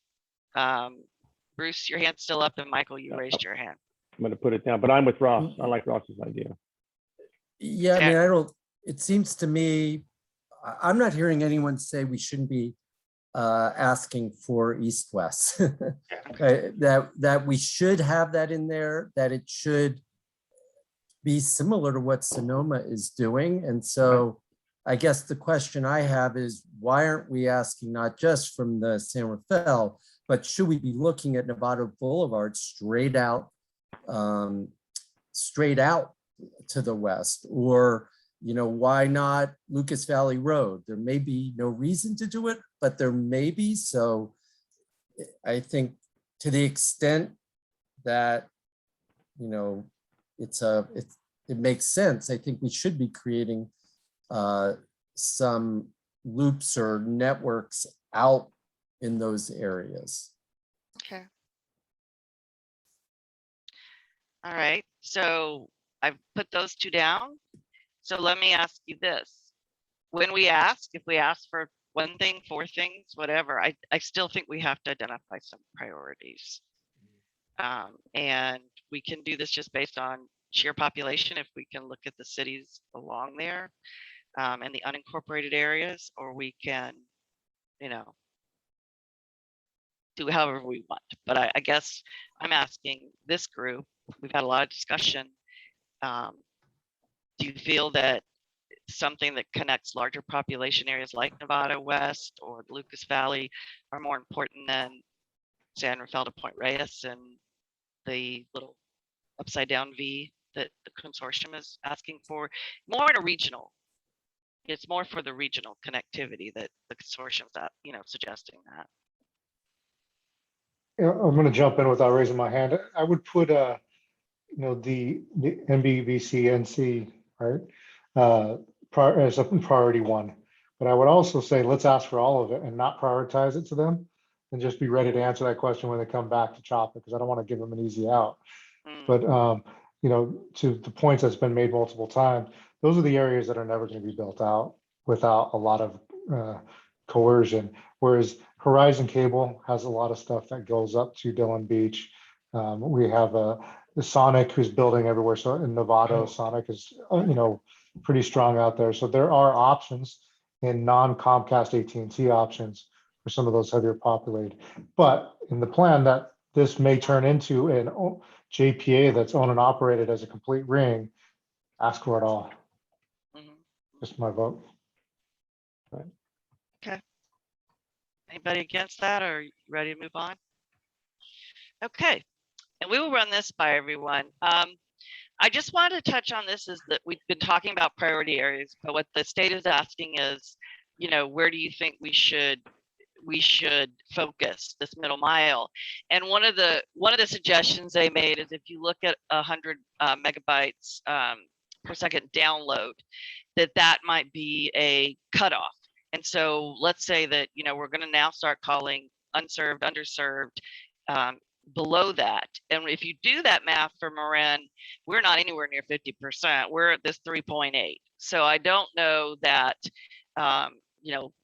Bruce, your hand's still up, and Michael, you raised your hand. I'm gonna put it down, but I'm with Ross. I like Ross's idea. Yeah, I mean, it seems to me, I'm not hearing anyone say we shouldn't be asking for east-west. That we should have that in there, that it should be similar to what Sonoma is doing. And so I guess the question I have is, why aren't we asking not just from the San Rafael, but should we be looking at Nevada Boulevard straight out to the west? Or, why not Lucas Valley Road? There may be no reason to do it, but there may be. So I think to the extent that, it makes sense, I think we should be creating some loops or networks out in those areas. Okay. All right. So I've put those two down. So let me ask you this. When we ask, if we ask for one thing, four things, whatever, I still think we have to identify some priorities. And we can do this just based on sheer population, if we can look at the cities along there and the unincorporated areas, or we can, do however we want. But I guess I'm asking this group, we've had a lot of discussion. Do you feel that something that connects larger population areas like Nevada West or Lucas Valley are more important than San Rafael to Point Reyes and the little upside down V that the consortium is asking for? More in a regional. It's more for the regional connectivity that the consortium's suggesting that. I'm going to jump in without raising my hand. I would put, the NBVCNC, right, as a priority one. But I would also say, let's ask for all of it and not prioritize it to them, and just be ready to answer that question when they come back to chop it, because I don't want to give them an easy out. But, to the points that's been made multiple times, those are the areas that are never going to be built out without a lot of coercion. Whereas Horizon Cable has a lot of stuff that goes up to Dillon Beach. We have the Sonic who's building everywhere. So in Nevada, Sonic is, pretty strong out there. So there are options in non-Comcast AT&T options for some of those heavier populated. But in the plan that this may turn into an JPA that's owned and operated as a complete ring, ask for it all. Just my vote. Okay. Anybody against that, or you ready to move on? Okay. And we will run this by everyone. I just wanted to touch on this, is that we've been talking about priority areas, but what the state is asking is, where do you think we should focus this middle mile? And one of the suggestions they made is, if you look at 100 megabytes per second download, that might be a cutoff. And so let's say that, we're going to now start calling unserved, underserved below that. And if you do that math for Marin, we're not anywhere near 50%. We're at this 3.8. So I don't know that,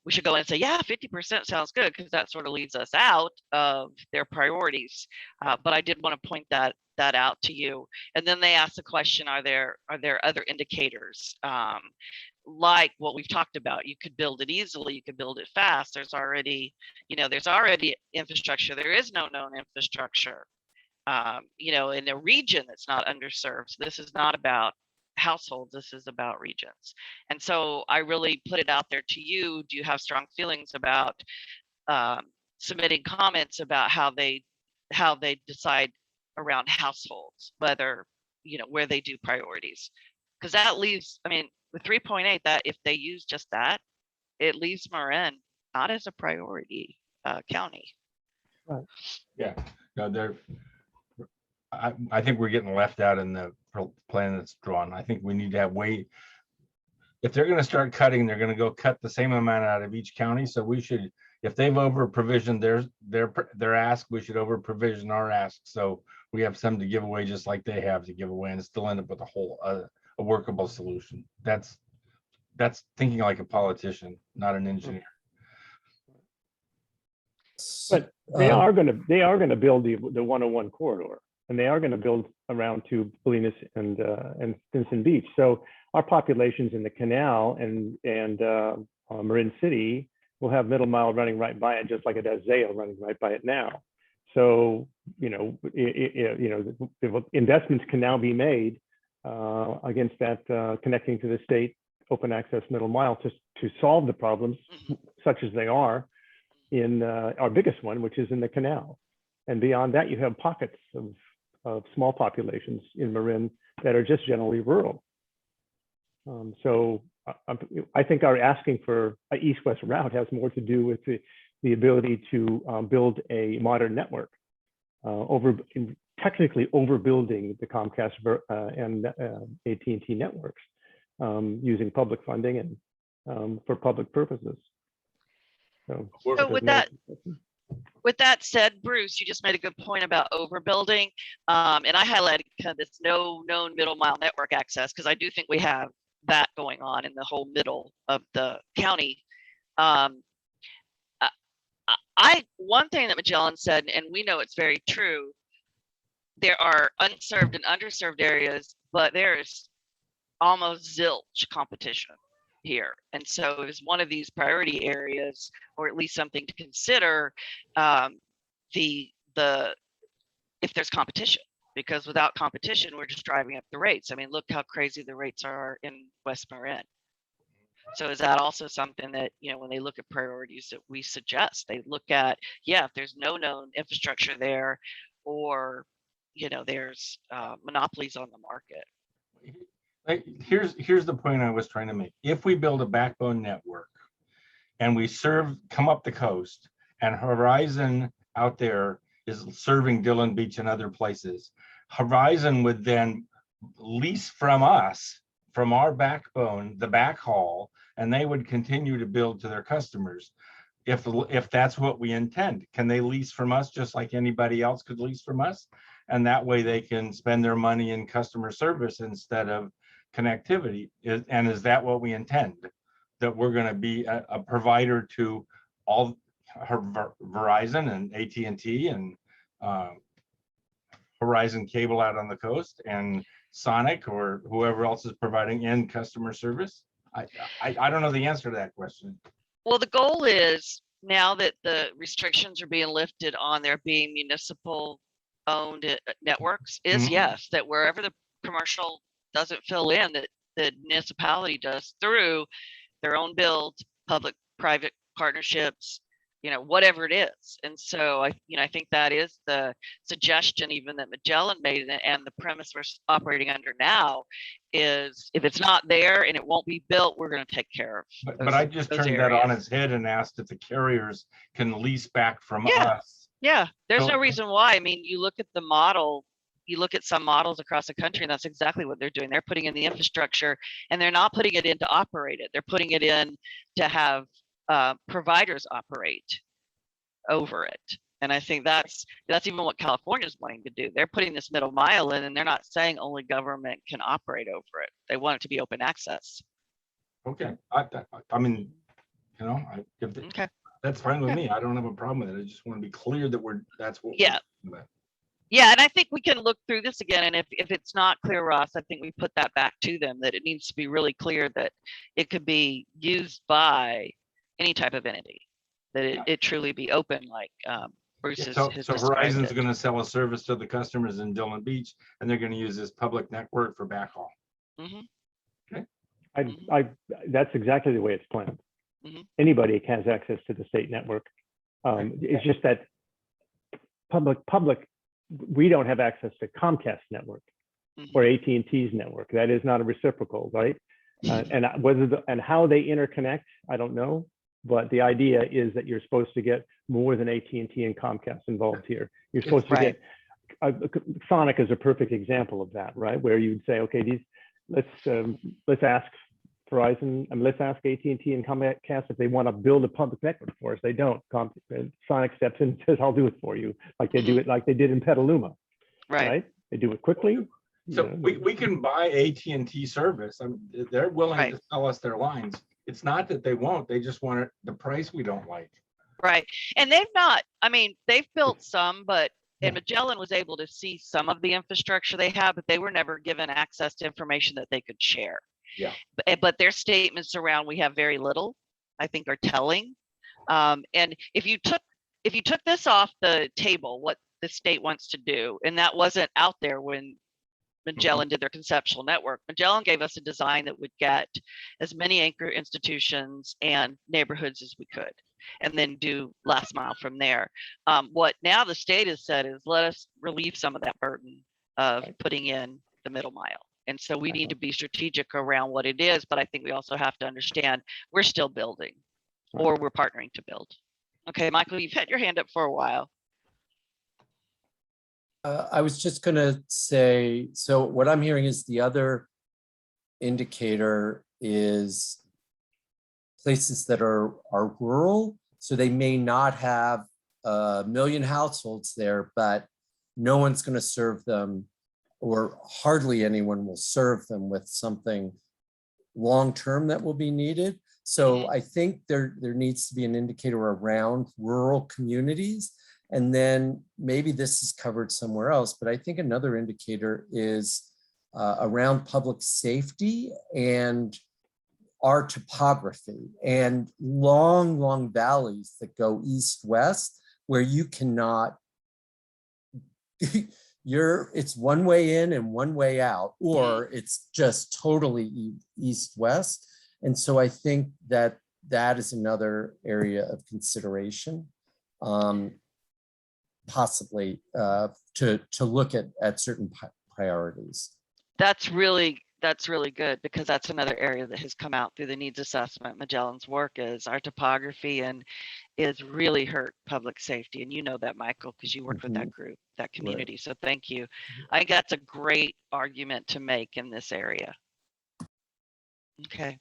we should go in and say, yeah, 50% sounds good, because that sort of leads us out of their priorities. But I did want to point that out to you. And then they asked the question, are there other indicators? Like what we've talked about, you could build it easily, you could build it fast. There's already infrastructure. There is no known infrastructure, in a region that's not underserved. So this is not about households, this is about regions. And so I really put it out there to you. Do you have strong feelings about submitting comments about how they decide around households, whether, where they do priorities? Because that leaves, with 3.8, that if they use just that, it leaves Marin not as a priority county. Yeah, no, I think we're getting left out in the plan that's drawn. I think we need to have if they're gonna start cutting, they're gonna go cut the same amount out of each county. So we should, if they've over provisioned their ask, we should over provision our ask. So we have some to give away just like they have to give away and still end up with a workable solution. That's thinking like a politician, not an engineer. But they are going to build the 101 corridor, and they are going to build around to Bolinas and Stinson Beach. So our populations in the canal and Marin City will have middle mile running right by it, just like it has Zayo running right by it now. So the investments can now be made against that connecting to the state open access middle mile to solve the problems such as they are in our biggest one, which is in the canal. And beyond that, you have pockets of small populations in Marin that are just generally rural. So I think our asking for an east-west route has more to do with the ability to build a modern network, technically overbuilding the Comcast and AT&T networks using public funding and for public purposes. So with that said, Bruce, you just made a good point about overbuilding. And I highlighted kind of this no known middle mile network access, because I do think we have that going on in the whole middle of the county. One thing that Magellan said, and we know it's very true, there are unserved and underserved areas, but there's almost zilch competition here. And so it is one of these priority areas, or at least something to consider, if there's competition, because without competition, we're just driving up the rates. I mean, look how crazy the rates are in West Marin. So is that also something that, when they look at priorities that we suggest, they look at, if there's no known infrastructure there, or, there's monopolies on the market. Here's the point I was trying to make. If we build a backbone network and we come up the coast, and Horizon out there is serving Dillon Beach and other places, Horizon would then lease from us, from our backbone, the backhaul, and they would continue to build to their customers. If that's what we intend, can they lease from us just like anybody else could lease from us? And that way they can spend their money in customer service instead of connectivity. And is that what we intend? That we're going to be a provider to all Verizon and AT&T and Horizon Cable out on the coast and Sonic or whoever else is providing end customer service? I don't know the answer to that question. Well, the goal is, now that the restrictions are being lifted on there being municipal owned networks, is yes, that wherever the commercial doesn't fill in, that the municipality does through their own build, public private partnerships, whatever it is. And so I think that is the suggestion even that Magellan made, and the premise we're operating under now is, if it's not there and it won't be built, we're going to take care of but I just turned that on its head and asked if the carriers can lease back from us. Yeah, there's no reason why. I mean, you look at the model, you look at some models across the country, and that's exactly what they're doing. They're putting in the infrastructure, and they're not putting it in to operate it. They're putting it in to have providers operate over it. And I think that's even what California's wanting to do. They're putting this middle mile in, and they're not saying only government can operate over it. They want it to be open access. Okay, I mean, Okay. That's fine with me. I don't have a problem with it. I just want to be clear that that's what. Yeah. Yeah, and I think we can look through this again, and if it's not clear, Ross, I think we put that back to them, that it needs to be really clear that it could be used by any type of entity, that it truly be open, like Bruce So has Verizon's going to sell a service to the customers in Dillon Beach, and they're going to use this public network for backhaul. Okay. That's exactly the way it's planned. Anybody has access to the state network. It's just that public, we don't have access to Comcast network or AT&T's network. That is not a reciprocal, right? And how they interconnect, I don't know. But the idea is that you're supposed to get more than AT&T and Comcast involved here. You're supposed to Right. get, Sonic is a perfect example of that, right? Where you'd say, okay, let's ask Verizon, and let's ask AT&T and Comcast if they want to build a public network for us. They don't. Sonic steps in and says, I'll do it for you, like they do it, like they did in Petaluma, Right. They do it quickly. So you know. we can buy AT&T service. They're willing Right. to sell us their lines. It's not that they won't, they just want it, the price we don't like. Right. And they've not, I mean, they've built some, but and Yeah. Magellan was able to see some of the infrastructure they have, but they were never given access to information that they could share. Yeah. But their statements around we have very little, I think, are telling. And if you took this off the table, what the state wants to do, and that wasn't out there when Magellan did their conceptual network. Magellan gave us a design that would get as many anchor institutions and neighborhoods as we could, and then do last mile from there. What now the state has said is let us relieve some of that burden of putting in the middle mile. And so we need to be strategic around what it is, but I think we also have to understand we're still building, or we're partnering to build. Okay, Michael, you've had your hand up for a while. I was just gonna say, so what I'm hearing is the other indicator is places that are rural. So they may not have 1 million households there, but no one's gonna serve them, or hardly anyone will serve them with something long-term that will be needed. So I think there needs to be an indicator around rural communities. And then maybe this is covered somewhere else, but I think another indicator is around public safety and our topography and long valleys that go east-west, where you cannot, it's one way in and one way out, or it's just totally east-west. And so I think that is another area of consideration. Possibly to look at certain priorities. That's really good, because that's another area that has come out through the needs assessment. Magellan's work is our topography and is really hurt public safety. And you know that, Michael, because you worked with that group, that community. Right. So thank you. I think that's a great argument to make in this area. Okay.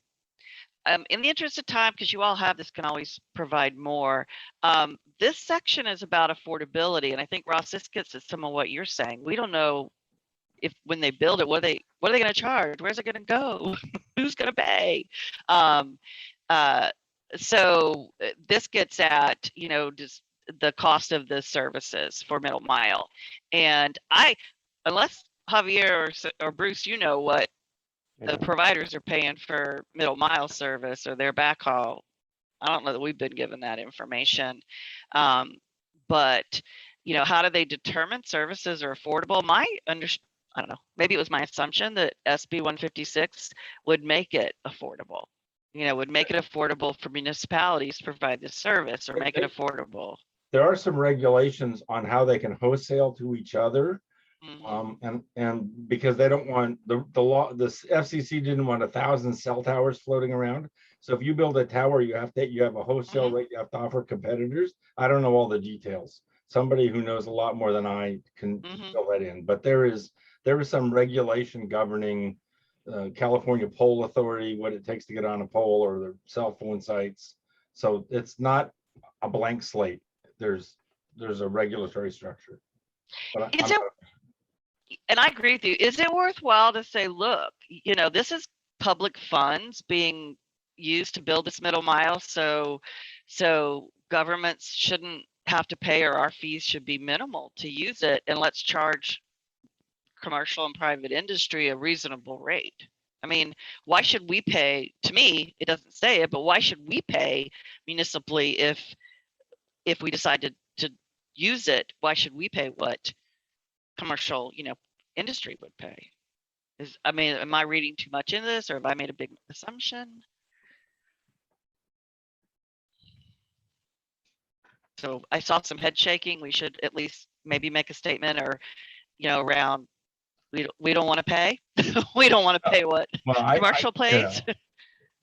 In the interest of time, because you all have this, can always provide more. This section is about affordability, and I think, Ross, this gets at some of what you're saying. We don't know if when they build it, what are they going to charge? Where's it going to go? Who's going to pay? So this gets at, just the cost of the services for middle mile. And unless Javier or Bruce, what the providers are paying for middle mile service or their backhaul. I don't know that we've been given that information. But, how do they determine services are affordable? I don't know, maybe it was my assumption that SB 156 would make it affordable, would make it affordable for municipalities to provide this service, or make it affordable. There are some regulations on how they can wholesale to each other. And because they don't want the FCC didn't want 1,000 cell towers floating around. So if you build a tower, you have a wholesale rate you have to offer competitors. I don't know all the details. Somebody who knows a lot more than I can fill that in. But there is some regulation governing California Pole Authority, what it takes to get on a pole, or their cell phone sites. So it's not a blank slate. There's a regulatory structure. But and I agree with you. Is it worthwhile to say, look, this is public funds being used to build this middle mile, so governments shouldn't have to pay, or our fees should be minimal to use it, and let's charge commercial and private industry a reasonable rate. I mean, why should we pay? To me, it doesn't say it, but why should we pay municipally if we decide to use it? Why should we pay what commercial, industry would pay? Am I reading too much into this, or have I made a big assumption? So I saw some head shaking. We should at least maybe make a statement, or, around we don't want to pay. We don't want to pay what commercial pays.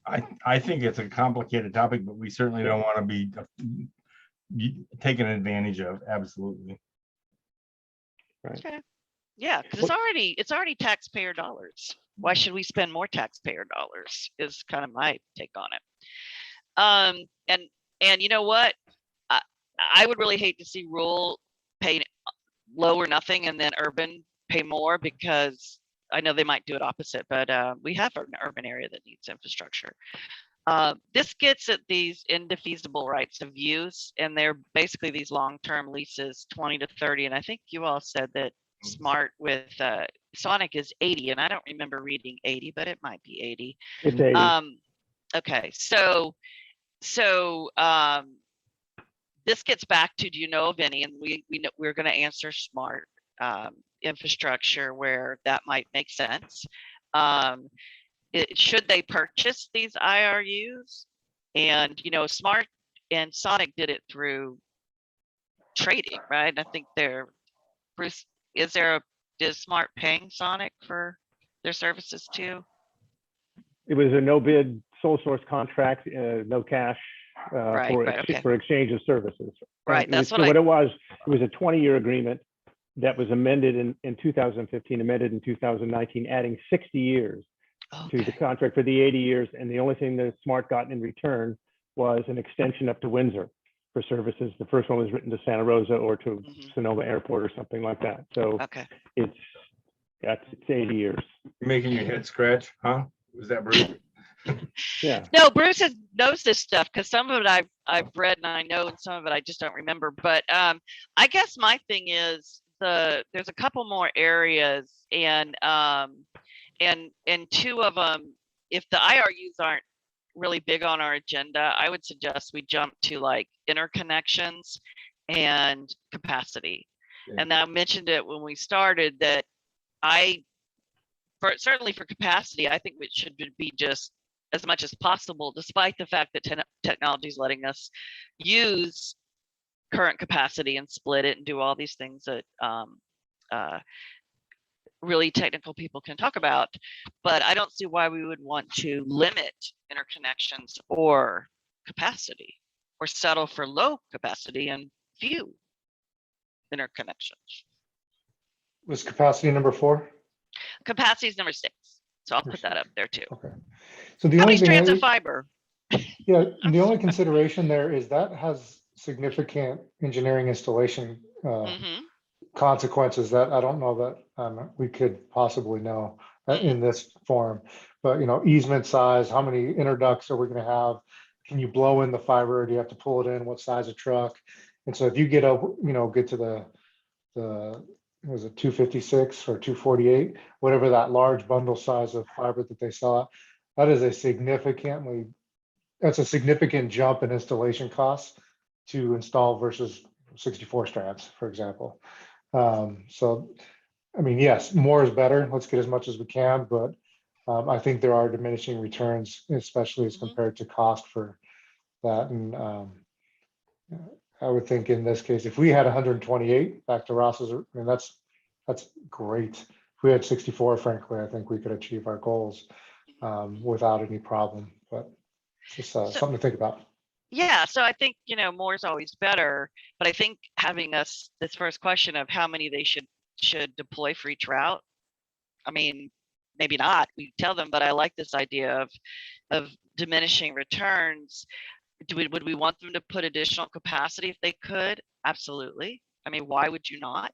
I think it's a complicated topic, but we certainly don't want to be taken advantage of. Absolutely. Okay. Yeah, because it's already taxpayer dollars. Why should we spend more taxpayer dollars? Is kind of my take on it. And you know what? I would really hate to see rural pay low or nothing, and then urban pay more, because I know they might do it opposite, but we have an urban area that needs infrastructure. This gets at these indefeasible rights of use, and they're basically these long-term leases, 20 to 30. And I think you all said that Smart with Sonic is 80, and I don't remember reading 80, but it might be 80. It's 80. Okay, so this gets back to, do you know of any? And we know we're going to answer Smart infrastructure where that might make sense. Should they purchase these IRUs? And Smart and Sonic did it through trading, right? And I think Bruce, is Smart paying Sonic for their services too? It was a no bid sole source contract, no cash Okay. for exchange of services. Right, that's what it was. It was a 20-year agreement that was amended in 2015, amended in 2019, adding 60 years to the contract for the 80 years. And the only thing that Smart got in return was an extension up to Windsor for services. The first one was written to Santa Rosa or to Sonoma Airport or something like that. So it's 80 years. You're making your head scratch, huh? Was that Bruce? Yeah. No, Bruce knows this stuff, because some of it I've read and I know, and some of it I just don't remember. But I guess my thing is there's a couple more areas, and two of them, if the IRUs aren't really big on our agenda, I would suggest we jump to like interconnections and capacity. Yeah. And I mentioned it when we started that certainly for capacity, I think it should be just as much as possible, despite the fact that technology is letting us use current capacity and split it and do all these things that really technical people can talk about. But I don't see why we would want to limit interconnections or capacity, or settle for low capacity and few interconnections. Was capacity number 4? Capacity is number 6. So I'll put that up there too. Okay. So the How only many strands of fiber? Yeah, the only consideration there is that has significant engineering installation consequences that I don't know that we could possibly know in this form. But easement size, how many interducts are we going to have? Can you blow in the fiber? Do you have to pull it in? What size of truck? And so if you get up, get to the was it 256 or 248, whatever that large bundle size of fiber that they saw, that is a significant jump in installation costs to install versus 64 strands, for example. So, I mean, yes, more is better. Let's get as much as we can, but I think there are diminishing returns, especially as compared to cost for that. And I would think in this case, if we had 128, back to Ross's, I mean, that's great. If we had 64, frankly, I think we could achieve our goals without any problem. But it's just something to think about. Yeah, so I think more is always better, but I think having this first question of how many they should deploy for each route, I mean, maybe not, we tell them, but I like this idea of diminishing returns. Would we want them to put additional capacity if they could? Absolutely. I mean, why would you not?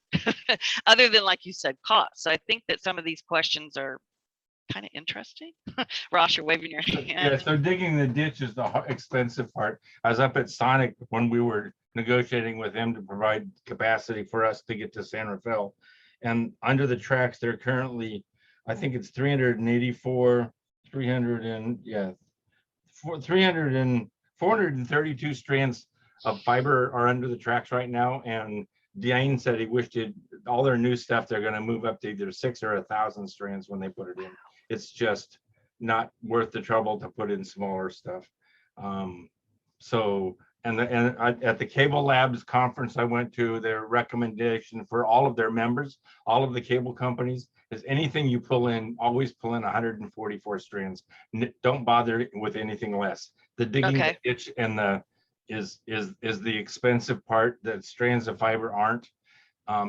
Other than, like you said, cost. So I think that some of these questions are kind of interesting. Ross, you're waving your hand. Yeah, so digging the ditch is the expensive part. I was up at Sonic when we were negotiating with them to provide capacity for us to get to San Rafael. And under the tracks, they're currently, I think it's 432 strands of fiber are under the tracks right now. And Diane said he wished all their new stuff, they're going to move up to either 6 or 1,000 strands when they put it in. It's just not worth the trouble to put in smaller stuff. So At the Cable Labs conference I went to, their recommendation for all of their members, all of the cable companies, is anything you pull in, always pull in 144 strands. Don't bother with anything less. The digging the Okay. ditch and the is the expensive part that strands of fiber aren't.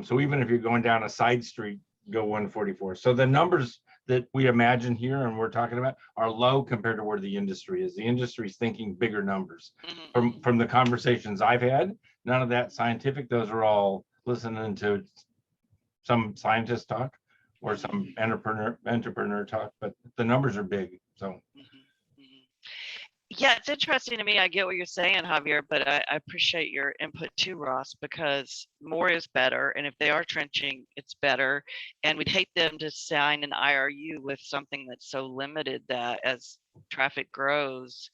So even if you're going down a side street, go 144. So the numbers that we imagine here and we're talking about are low compared to where the industry is. The industry's thinking bigger numbers. Mhm. From the conversations I've had, none of that scientific. Those are all listening to some scientist talk or some entrepreneur talk, but the numbers are big. So Mhm. Mhm. Yeah, it's interesting to me. I get what you're saying, Javier, but I appreciate your input too, Ross, because more is better. And if they are trenching, it's better. And we'd hate them to sign an IRU with something that's so limited that as traffic grows,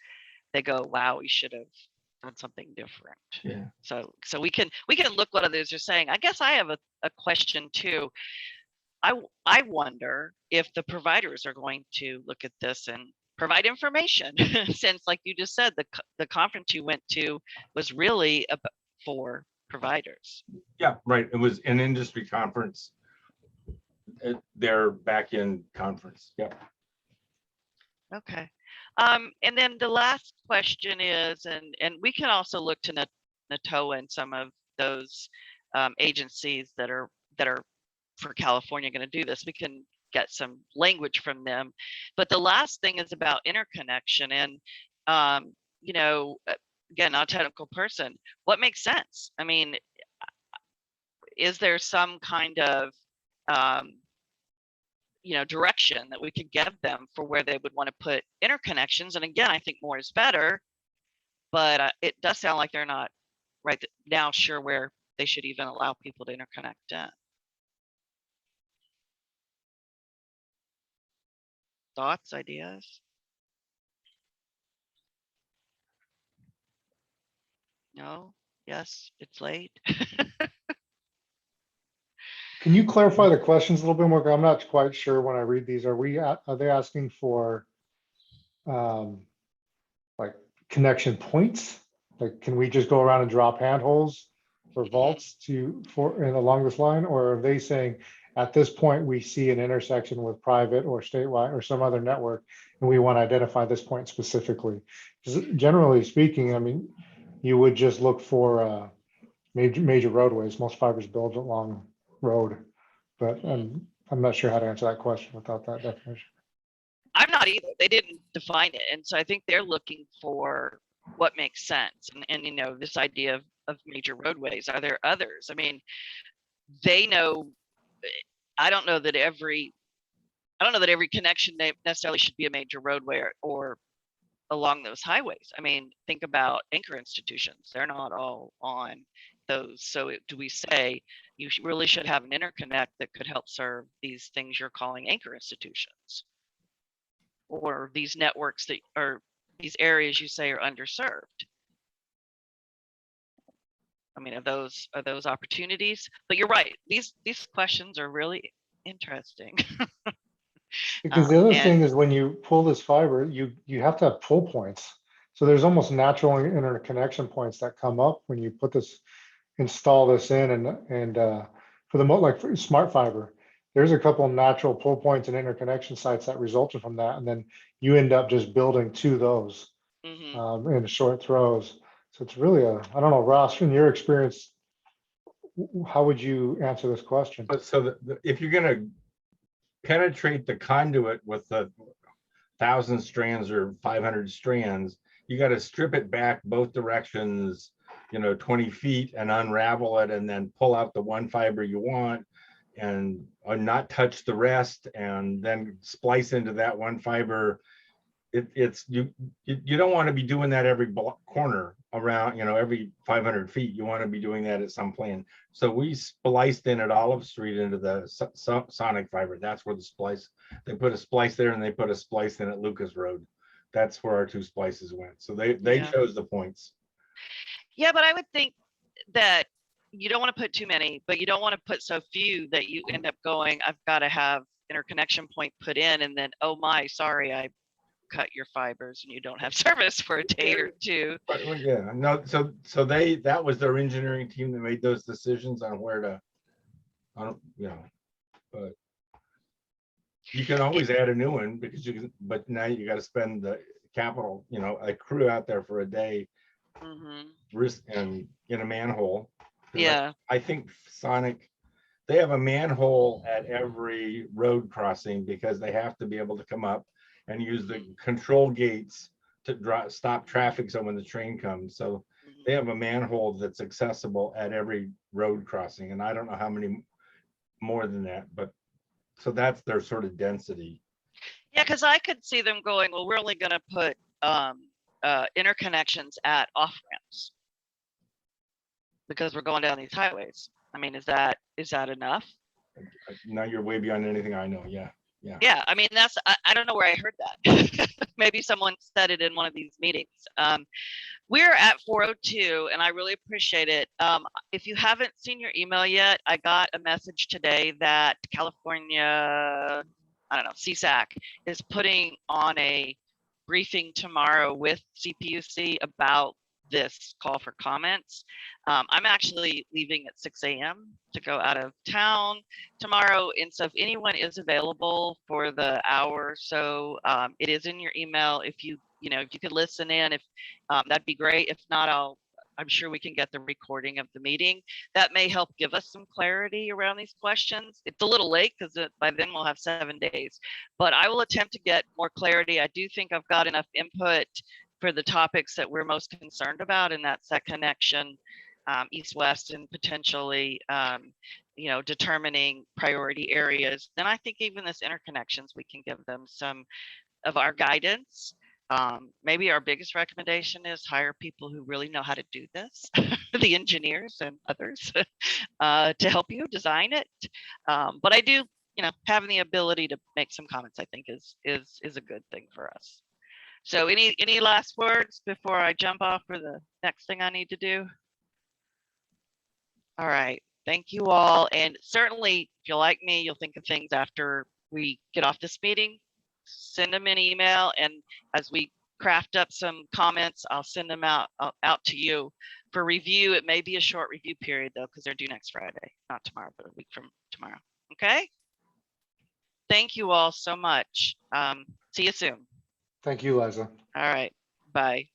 they go, wow, we should have done something different. yeah. So we can look what others are saying. I guess I have a question too. I wonder if the providers are going to look at this and provide information since, like you just said, the conference you went to was really for providers. Yeah, right. It was an industry conference. Their back-end conference. Yeah. Okay. And then the last question is, and we can also look to NATOA and some of those agencies that are for California going to do this. We can get some language from them. But the last thing is about interconnection. And, you know, again, not a technical person, what makes sense? I mean, is there some kind of, you know, direction that we could give them for where they would want to put interconnections? And again, I think more is better, but it does sound like they're not right now sure where they should even allow people to interconnect in. Thoughts, ideas? No? Yes, it's late. Can you clarify the questions a little bit more? I'm not quite sure when I read these. Are they asking for like connection points? Like, can we just go around and drop handholds or vaults along this line? Or are they saying at this point we see an intersection with private or statewide or some other network and we want to identify this point specifically? Because generally speaking, I mean, you would just look for major roadways. Most fibers built along road, but I'm not sure how to answer that question without that definition. I'm not either. They didn't define it. And so I think they're looking for what makes sense. And you know, this idea of major roadways, are there others? I mean, they know, I don't know that every connection necessarily should be a major roadway or along those highways. I mean, think about anchor institutions. They're not all on those. So do we say you really should have an interconnect that could help serve these things you're calling anchor institutions? Or these networks that are these areas you say are underserved? I mean, are those opportunities? But you're right. These questions are really interesting. Because the other thing is when you pull this fiber, you have to have pull points. So there's almost natural interconnection points that come up when you install this in, and for like for smart fiber, there's a couple of natural pull points and interconnection sites that resulted from that, and then you end up just building to those in short throws. So it's really I don't know, Ross, in your experience, how would you answer this question? So if you're going to penetrate the conduit with the 1,000 strands or 500 strands, you got to strip it back both directions, 20 feet, and unravel it, and then pull out the one fiber you want and not touch the rest, and then splice into that one fiber. You don't want to be doing that every corner around, every 500 feet. You want to be doing that at some plan. So we spliced in at Olive Street into the sonic fiber. That's where the splice, they put a splice there, and they put a splice in at Lucas Road. That's where our two splices went. So they chose the points. Yeah, but I would think that you don't want to put too many, but you don't want to put so few that you end up going, I've got to have interconnection point put in, and then, oh my, sorry, I cut your fibers and you don't have service for a day or two. But, well, yeah, no, so that was their engineering team that made those decisions on where to, but you can always add a new one because you can, but now you got to spend the capital, a crew out there for a day, risk and in a manhole. 'Cause Yeah. I think Sonic, they have a manhole at every road crossing because they have to be able to come up and use the control gates to stop traffic so when the train comes. So they have a manhole that's accessible at every road crossing. And I don't know how many more than that, but so that's their sort of density. Yeah, because I could see them going, well, we're only going to put interconnections at off ramps because we're going down these highways. I mean, is that enough? Now you're way beyond anything I know. Yeah. Yeah, I mean, I don't know where I heard that. Maybe someone said it in one of these meetings. We're at 4:02 and I really appreciate it. If you haven't seen your email yet, I got a message today that California, CSAC is putting on a briefing tomorrow with CPUC about this call for comments. I'm actually leaving at 6 a.m. to go out of town tomorrow. And so if anyone is available for the hour or so, it is in your email. If you could listen in, if that'd be great. If not, I'm sure we can get the recording of the meeting. That may help give us some clarity around these questions. It's a little late because by then we'll have 7 days, but I will attempt to get more clarity. I do think I've got enough input for the topics that we're most concerned about, and that's that connection east-west and potentially, determining priority areas. Then I think even this interconnections, we can give them some of our guidance. Maybe our biggest recommendation is hire people who really know how to do this, the engineers and others, to help you design it. But I do, having the ability to make some comments, I think is a good thing for us. So any last words before I jump off for the next thing I need to do? All right, thank you all. And certainly if you're like me, you'll think of things after we get off this meeting, send them an email. And as we craft up some comments, I'll send them out to you for review. It may be a short review period though, because they're due next Friday, not tomorrow, but a week from tomorrow. Okay. Thank you all so much. See you soon. Thank you, Liza. All right. Bye.